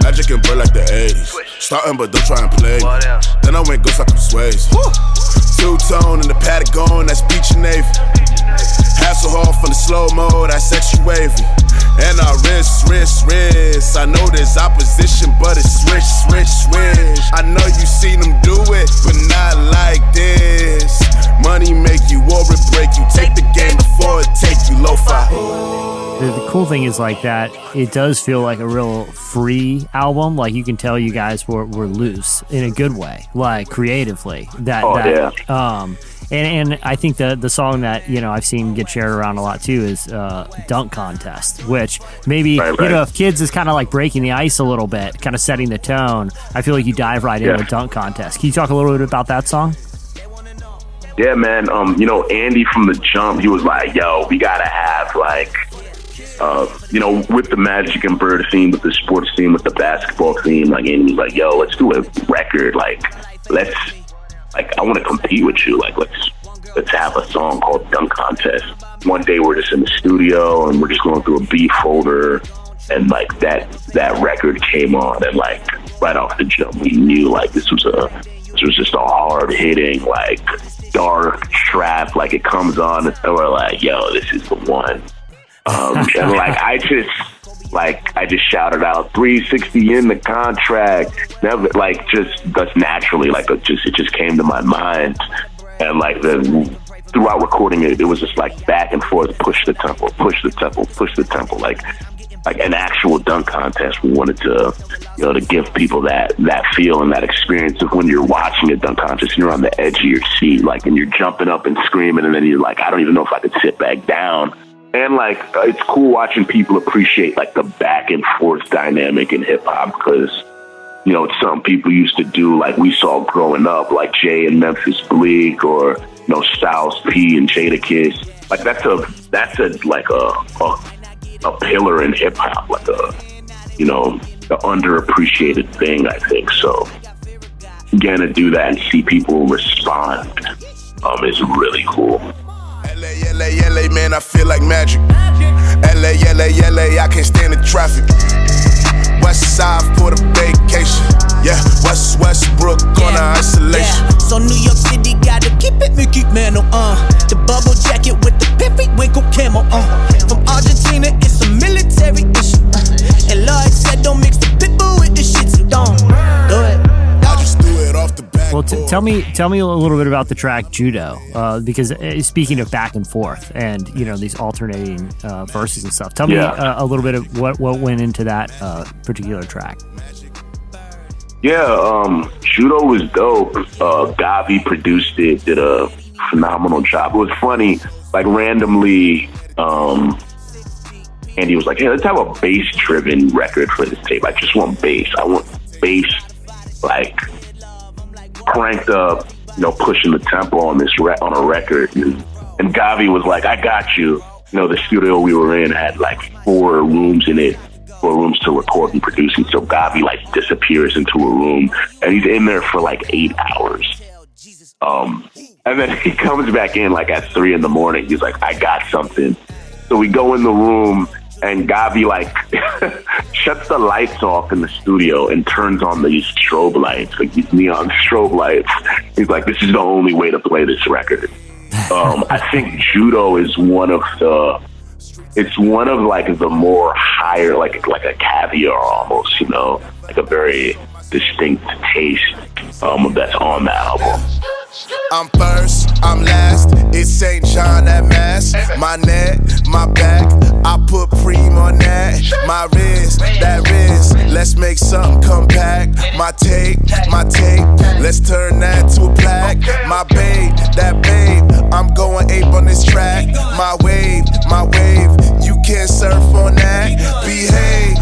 S15: Magic and bird like the 80s. Starting, but don't try and play. Then I went ghost like I'm Swayze. Two-tone in the Patagon, that's beach and Navy. Hasselhoff from the slow mo, that's extra wavy. And I wrist. I know there's opposition, but it's swish. I know you seen them do it, but not like this. Money make you or it break you. Take the game before it take you lo-fi.
S4: The cool thing is like that it does feel like a real free album. Like, you can tell you guys were loose in a good way, like creatively. And I think the song that, you know, I've seen get shared around a lot too is Dunk Contest, which maybe you know, if Kids is kind of like breaking the ice a little bit, kind of setting the tone, I feel like you dive right into a Dunk Contest. Can you talk a little bit about that song?
S14: Yeah, man. You know, Andy from the jump, he was like, yo, we gotta have like, you know, with the Magic and Bird theme, with the sports theme, with the basketball theme, like, Andy was like, yo, let's do a record. Like, I want to compete with you. Like, let's have a song called Dunk Contest. One day we're just in the studio and we're just going through a beat folder, and like that record came on, and like right off the jump we knew like this was just a hard hitting, like, dark trap. Like, it comes on and we're like, yo, this is the one. And like I just shouted out 360 in the contract. Never, like, just that's naturally, like, it just came to my mind. And like throughout recording it was just like back and forth, push the tempo, like an actual dunk contest. We wanted to, you know, to give people that feel and that experience of when you're watching a dunk contest and you're on the edge of your seat, like, and you're jumping up and screaming, and then you're like, I don't even know if I could sit back down. And like, it's cool watching people appreciate like the back and forth dynamic in hip hop, because, you know, it's something people used to do, like we saw growing up, like Jay and Memphis Bleak, or, you know, Styles P and Jadakiss. Like, that's a pillar in hip hop, like a, you know, the underappreciated thing, I think. So getting to do that and see people respond is really cool.
S15: LA, man, I feel like magic. LA, I can't stand the traffic. West side for the vacation. Yeah, Westbrook on the isolation.
S11: Yeah. So New York City gotta keep it Mickey Mantle, the bubble jacket with the periwinkle camo, From Argentina, it's a military issue, And Lloyd said don't mix the pitbull with the shit, so don't do it.
S15: I just threw it off the back.
S4: Well, tell me a little bit about the track Judo, because speaking of back and forth and these alternating verses and stuff. Tell me a little bit of what went into that particular track.
S14: Yeah, Judo was dope. Gavi produced it, did a phenomenal job. It was funny, like randomly, Andy was like, hey, let's have a bass-driven record for this tape. I just want bass. I want bass, like, cranked up, pushing the tempo on this on a record. And Gavi was like, I got you. The studio we were in had like 4 rooms in it. 4 rooms to record and producing. So Gavi like disappears into a room and he's in there for like 8 hours. And then he comes back in like at 3 a.m. He's like, I got something. So we go in the room and Gavi like shuts the lights off in the studio and turns on these strobe lights, like these neon strobe lights. He's like, this is the only way to play this record. I think Judo is one of like the more higher, like a caviar almost, like a very distinct taste that's on the album.
S15: I'm first, I'm last. It's St. John that mass. My neck, my back. I put Preem on that. My wrist, that wrist. Let's make something come back. My tape. Let's turn that to a plaque. My babe, that babe. I'm going ape on this track. My wave. You can't surf on that. Behave.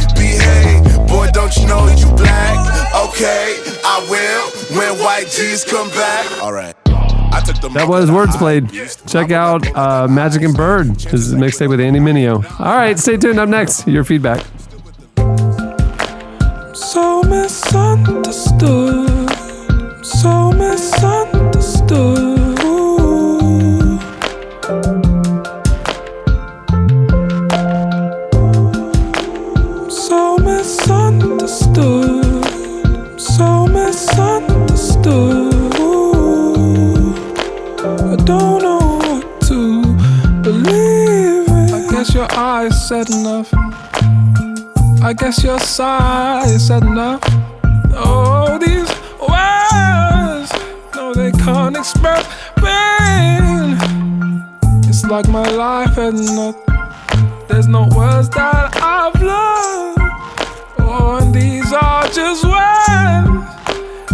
S15: Boy, don't you know you black? Okay, I will when white G's come back. All right.
S2: That was Wordsplayed. Check out Magic and Bird, his mixtape with Andy Mineo. All right, stay tuned. Up next, your feedback.
S16: So misunderstood. So misunderstood. So misunderstood. So misunderstood. I don't know what to believe in. I guess your eyes said enough. I guess your size said enough. Oh, these words, no, they can't express pain. It's like my life had enough. There's no words that I've learned. Oh, and these are just words,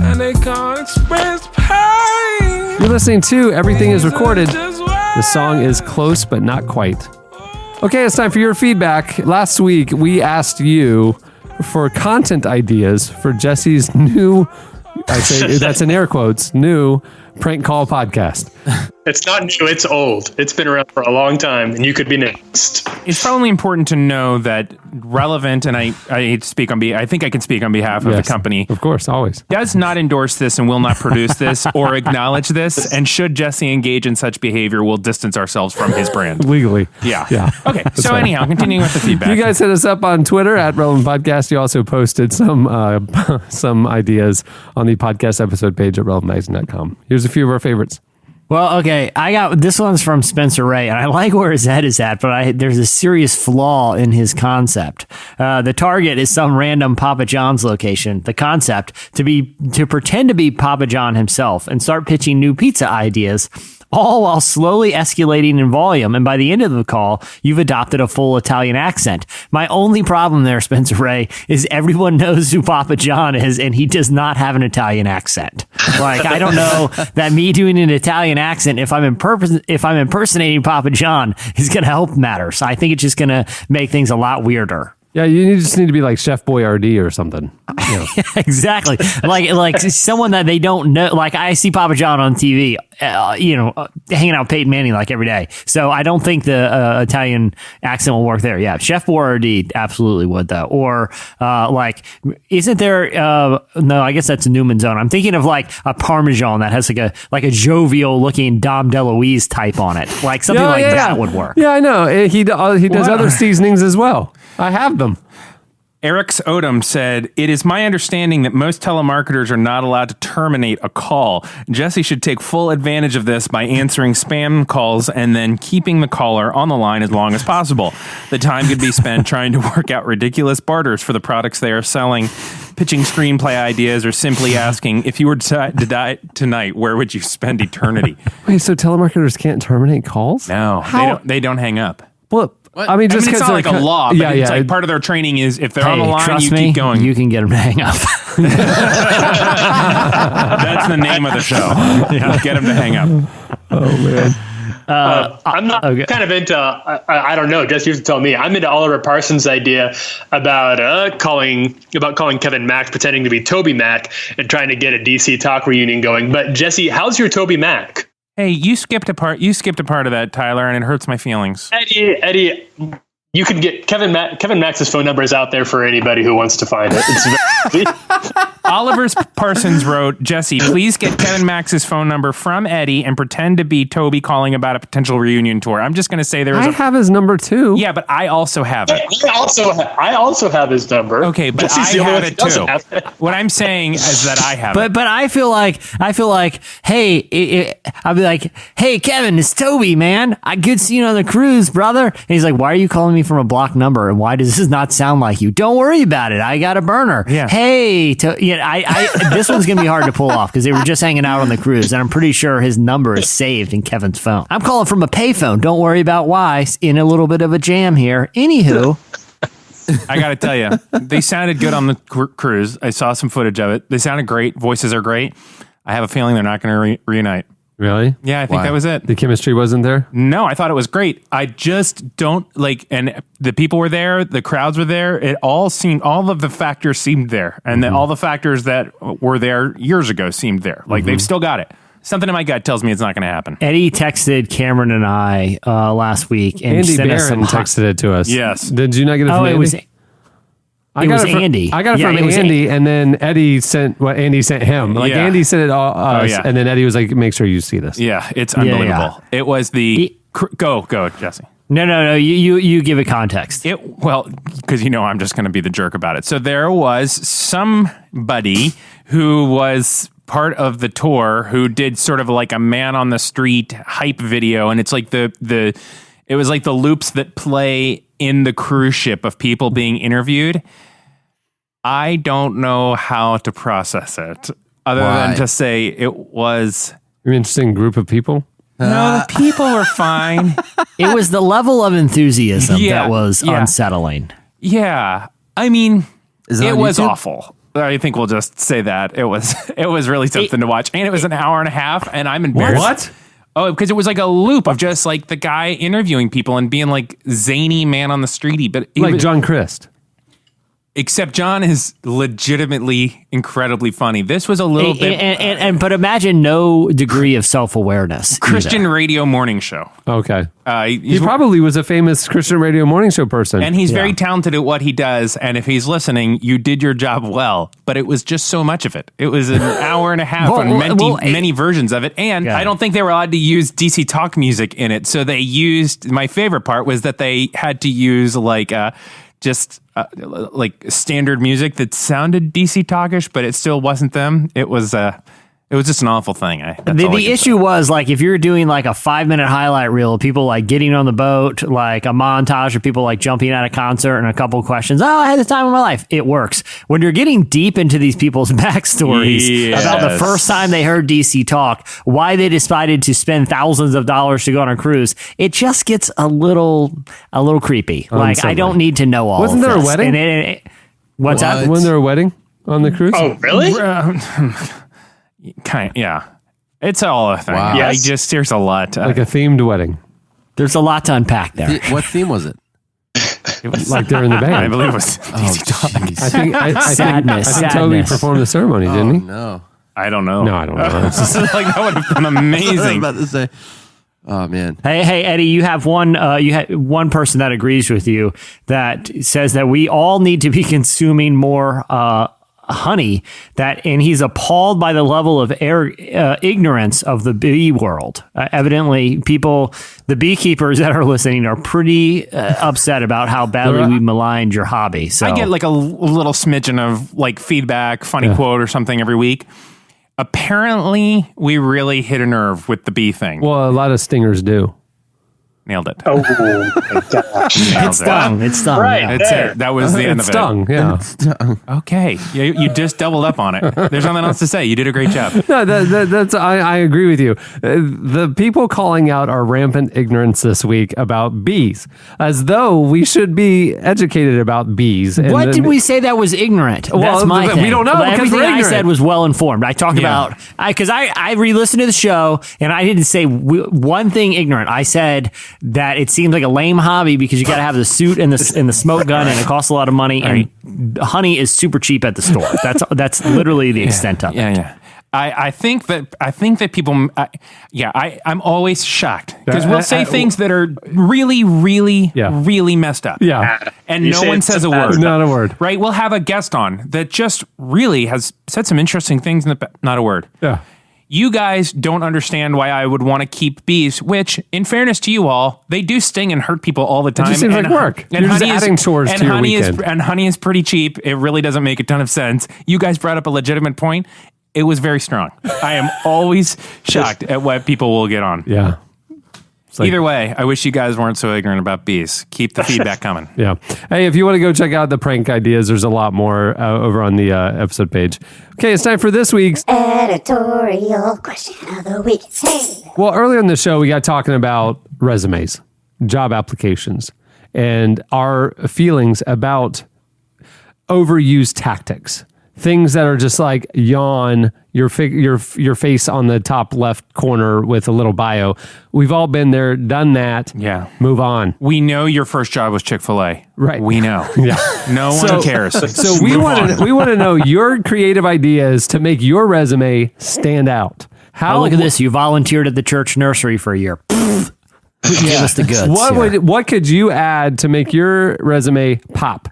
S16: and they can't express pain.
S2: You're listening to Everything is Recorded. The song is Close But Not Quite. Okay, it's time for your feedback. Last week, we asked you for content ideas for Jesse's new, I say that's in air quotes, new prank call podcast.
S12: It's not new, it's old. It's been around for a long time, and you could be next.
S3: It's probably important to know that Relevant, and I speak on I think I can speak on behalf of the company.
S2: Of course, always.
S3: Does not endorse this and will not produce this or acknowledge this. And should Jesse engage in such behavior, we'll distance ourselves from his brand.
S2: Legally.
S3: Yeah. Okay,
S2: That's
S3: so
S2: right.
S3: anyhow, continuing with the feedback.
S2: You guys hit us up on Twitter at Relevant Podcast. You also posted some ideas on the podcast episode page at relevantmagazine.com. Here's a few of our favorites.
S4: Well, okay, I got this one's from Spencer Ray, and I like where his head is at, but there's a serious flaw in his concept. The target is some random Papa John's location. The concept to pretend to be Papa John himself and start pitching new pizza ideas, all while slowly escalating in volume. And by the end of the call, you've adopted a full Italian accent. My only problem there, Spencer Ray, is everyone knows who Papa John is, and he does not have an Italian accent. Like, I don't know that me doing an Italian accent, if I'm impersonating Papa John, is going to help matters. I think it's just going to make things a lot weirder.
S2: Yeah, you just need to be like Chef Boyardee or something. You know.
S4: Exactly. Like someone that they don't know. Like I see Papa John on TV, hanging out with Peyton Manning like every day. So I don't think the Italian accent will work there. Yeah, Chef Boyardee absolutely would though. Or isn't there? No, I guess that's Newman's Own. I'm thinking of like a Parmesan that has like a jovial looking Dom DeLuise type on it. Like something that would work.
S2: Yeah, I know. He does other seasonings as well. I have them.
S3: Eric's Odom said, "It is my understanding that most telemarketers are not allowed to terminate a call. Jesse should take full advantage of this by answering spam calls and then keeping the caller on the line as long as possible. The time could be spent trying to work out ridiculous barters for the products they are selling, pitching screenplay ideas, or simply asking, if you were to die tonight, where would you spend eternity?"
S2: Wait, so telemarketers can't terminate calls?
S3: No, they don't hang up.
S2: Well, I mean,
S3: it's not like a law, but it's like part of their training is if they're on the line, you keep going.
S4: You can get them to hang up.
S3: That's the name of the show. Get them to hang up.
S2: Oh, man.
S12: I'm not kind of into, I don't know, Jesse, you have to tell me. I'm into Oliver Parsons' idea about calling Kevin Mack, pretending to be Toby Mac, and trying to get a DC Talk reunion going. But Jesse, how's your Toby Mac?
S3: Hey, you skipped a part of that, Tyler, and it hurts my feelings.
S12: Eddie, you could get Kevin Max's phone number is out there for anybody who wants to find it. It's
S3: Oliver Parsons wrote, "Jesse, please get Kevin Max's phone number from Eddie and pretend to be Toby calling about a potential reunion tour." I'm just going to say
S2: I have his number too.
S3: Yeah, but I also have it.
S12: I also have his number.
S3: Okay, but
S12: Jesse's
S3: I have it too. What I'm saying is that I have it.
S4: But I feel like, hey, I'll be like, "Hey, Kevin, it's Toby, man. I good see you on the cruise, brother." And he's like, "Why are you calling me from a blocked number? And why does this not sound like you?" "Don't worry about it. I got a burner."
S3: Yeah.
S4: Hey, this one's gonna be hard to pull off because they were just hanging out on the cruise, and I'm pretty sure his number is saved in Kevin's phone. I'm calling from a payphone. Don't worry about why. In a little bit of a jam here. Anywho.
S3: I got to tell you, they sounded good on the cruise. I saw some footage of it. They sounded great. Voices are great. I have a feeling they're not going to reunite.
S2: Really?
S3: Yeah, I think that was it.
S2: The chemistry wasn't there?
S3: No, I thought it was great. I just don't and the people were there, the crowds were there. It all of the factors seemed there. And all the factors that were there years ago seemed there. Like they've still got it. Something in my gut tells me it's not going to happen.
S4: Eddie texted Cameron and I last week. And
S2: Andy Barron texted it to us.
S3: Yes.
S2: Did you not get it from Andy?
S4: It was Andy.
S2: I got it from Andy, and then Eddie sent what Andy sent him. Like Andy sent it all us, and then Eddie was like, "Make sure you see this."
S3: Yeah, it's unbelievable. Yeah. It was go, Jesse.
S4: No. You give it context.
S3: Because I'm just going to be the jerk about it. So there was somebody who was part of the tour who did sort of like a man on the street hype video, and it's like it was like the loops that play in the cruise ship of people being interviewed. I don't know how to process it other than to say it was
S2: an interesting group of people.
S3: No, the people were fine.
S4: It was the level of enthusiasm that was unsettling.
S3: Yeah. I mean, it was
S10: YouTube?
S3: awful. I think we'll just say that. It was really something to watch. And it was an hour and a half, and I'm embarrassed.
S2: What?
S3: Oh, because it was like a loop of just like the guy interviewing people and being like zany man on the streety. But
S2: like John Crist.
S3: Except John is legitimately incredibly funny. This was a little bit...
S4: But imagine no degree of self-awareness.
S3: Christian radio morning show.
S2: Okay. He probably was a famous Christian radio morning show person.
S3: And he's very talented at what he does. And if he's listening, you did your job well. But it was just so much of it. It was an hour and a half on many versions of it. And I don't think they were allowed to use DC Talk music in it. So they used... My favorite part was that they had to use like standard music that sounded DC Talkish, but it still wasn't them. It was just an awful thing.
S4: The issue was like if you're doing like a 5-minute highlight reel of people like getting on the boat, like a montage of people like jumping at a concert and a couple of questions. Oh, I had the time of my life. It works. When you're getting deep into these people's backstories about the first time they heard DC Talk, why they decided to spend thousands of dollars to go on a cruise, it just gets a little creepy. Like I don't need to know all.
S2: Wasn't there a wedding?
S4: What's that?
S2: Wasn't there a wedding on the cruise?
S12: Oh, really?
S3: Yeah. It's all a thing.
S10: Wow.
S3: Yes. There's a lot.
S2: Like a themed wedding.
S4: There's a lot to unpack there.
S10: What theme was it?
S2: like they're in the band.
S3: I believe it was DC Talk.
S2: I think
S4: Sadness.
S2: Toby performed the ceremony, didn't he?
S10: No.
S3: I don't know.
S2: No, I don't know.
S3: Like that would have been amazing.
S10: I was about to say. Oh man.
S4: Hey, Eddie, you have one person that agrees with you that says that we all need to be consuming more honey, and he's appalled by the level of ignorance of the bee world. Evidently, the beekeepers that are listening are pretty upset about how badly we maligned your hobby. So
S3: I get like a little smidgen of like feedback, funny quote or something every week. Apparently, we really hit a nerve with the bee thing.
S2: Well, a lot of stingers do.
S3: Nailed it.
S5: Oh my gosh.
S4: It stung.
S5: Right.
S3: That's it. That was the end of it.
S2: Stung, yeah.
S3: Okay. You just doubled up on it. There's nothing else to say. You did a great job.
S2: No, that's I agree with you. The people calling out our rampant ignorance this week about bees, as though we should be educated about bees.
S4: What did we say that was ignorant? That's my thing.
S2: We don't know. Because
S4: everything
S2: we're
S4: I
S2: ignorant.
S4: said was well informed. I talked about because I re-listened to the show and I didn't say one thing ignorant. I said that it seems like a lame hobby because you got to have the suit and the smoke gun and it costs a lot of money and honey is super cheap at the store. That's literally the extent of it.
S3: Yeah. I think that people. I'm always shocked because we'll say things that are really, really, really messed up.
S2: Yeah,
S3: and no one says a word.
S2: Not a word.
S3: Right? We'll have a guest on that just really has said some interesting things. Not a word.
S2: Yeah.
S3: You guys don't understand why I would want to keep bees, which, in fairness to you all, they do sting and hurt people all the time.
S2: It just seems like work.
S3: And
S2: You're just adding chores to your weekend.
S3: And honey is pretty cheap. It really doesn't make a ton of sense. You guys brought up a legitimate point. It was very strong. I am always shocked at what people will get on.
S2: Yeah.
S3: Either way, I wish you guys weren't so ignorant about bees. Keep the feedback coming.
S2: Yeah. Hey, if you want to go check out the prank ideas, there's a lot more over on the episode page. Okay, it's time for this week's
S17: editorial question of the week. Hey.
S2: Well, earlier in the show, we got talking about resumes, job applications, and our feelings about overused tactics. Things that are just like yawn, your face on the top left corner with a little bio. We've all been there, done that.
S3: Yeah.
S2: Move on.
S3: We know your first job was Chick-fil-A.
S2: Right.
S3: We know.
S2: Yeah.
S3: No one cares.
S2: So we want to know your creative ideas to make your resume stand out.
S4: Look at this. You volunteered at the church nursery for a year. Give us the goods.
S2: What could you add to make your resume pop?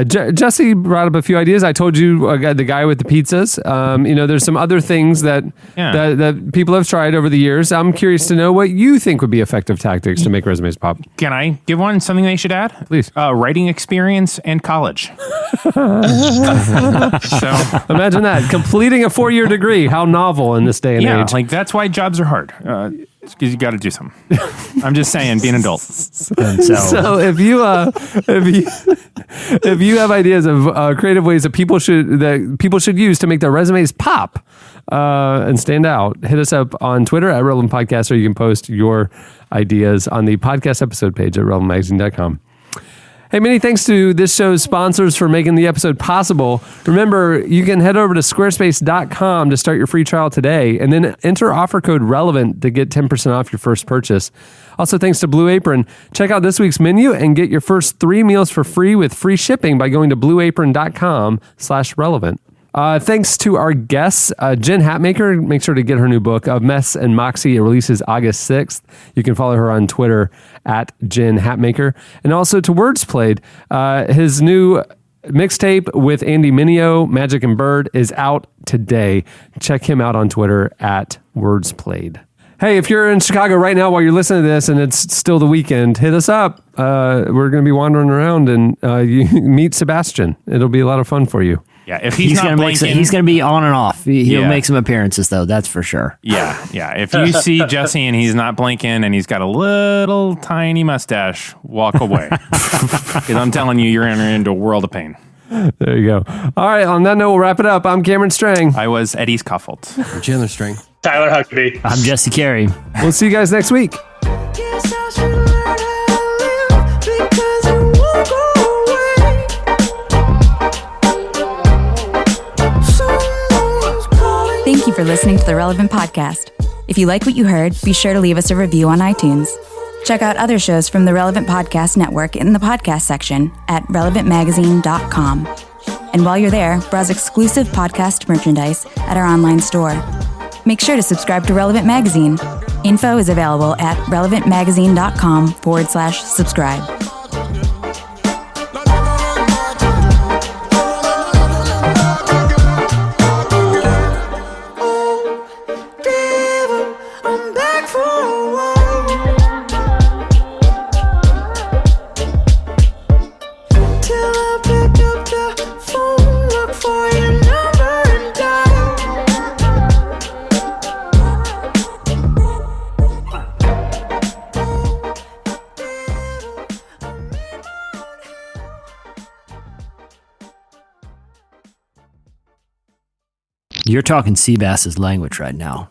S2: Jesse brought up a few ideas. I told you the guy with the pizzas. There's some other things that people have tried over the years. I'm curious to know what you think would be effective tactics to make resumes pop.
S3: Can I give something they should add?
S2: Please.
S3: Writing experience and college.
S2: So imagine that. Completing a 4-year degree. How novel in this day and age.
S3: Like that's why jobs are hard. Because you got to do something. I'm just saying, be an adult.
S2: So if you have ideas of creative ways that people should use to make their resumes pop and stand out, hit us up on Twitter at Relevant Podcast, or you can post your ideas on the podcast episode page at relevantmagazine.com. Hey, many thanks to this show's sponsors for making the episode possible. Remember, you can head over to squarespace.com to start your free trial today and then enter offer code RELEVANT to get 10% off your first purchase. Also, thanks to Blue Apron. Check out this week's menu and get your first 3 meals for free with free shipping by going to blueapron.com/relevant. Thanks to our guests, Jen Hatmaker. Make sure to get her new book of Mess and Moxie. It releases August 6th. You can follow her on Twitter at Jen Hatmaker. And also to Wordsplayed. His new mixtape with Andy Mineo, Magic and Bird, is out today. Check him out on Twitter at Wordsplayed. Hey, if you're in Chicago right now while you're listening to this and it's still the weekend, hit us up. We're going to be wandering around and you meet Sebastian. It'll be a lot of fun for you.
S3: Yeah, if he's not blinking,
S4: he's going to be on and off. He'll make some appearances, though. That's for sure.
S3: Yeah. If you see Jesse and he's not blinking and he's got a little tiny mustache, walk away. Because I'm telling you, you're entering into a world of pain.
S2: There you go. All right, on that note, we'll wrap it up. I'm Cameron Strang.
S3: I was Eddie's Kuffold.
S10: I'm Chandler Strang.
S5: Tyler Huckabee.
S4: I'm Jesse Carey.
S2: We'll see you guys next week.
S18: Thank you for listening to the Relevant Podcast. If you like what you heard, be sure to leave us a review on iTunes. Check out other shows from the Relevant Podcast Network in the podcast section at relevantmagazine.com. And while you're there, browse exclusive podcast merchandise at our online store. Make sure to subscribe to Relevant Magazine. Info is available at relevantmagazine.com/subscribe.
S4: You're talking Seabass's language right now.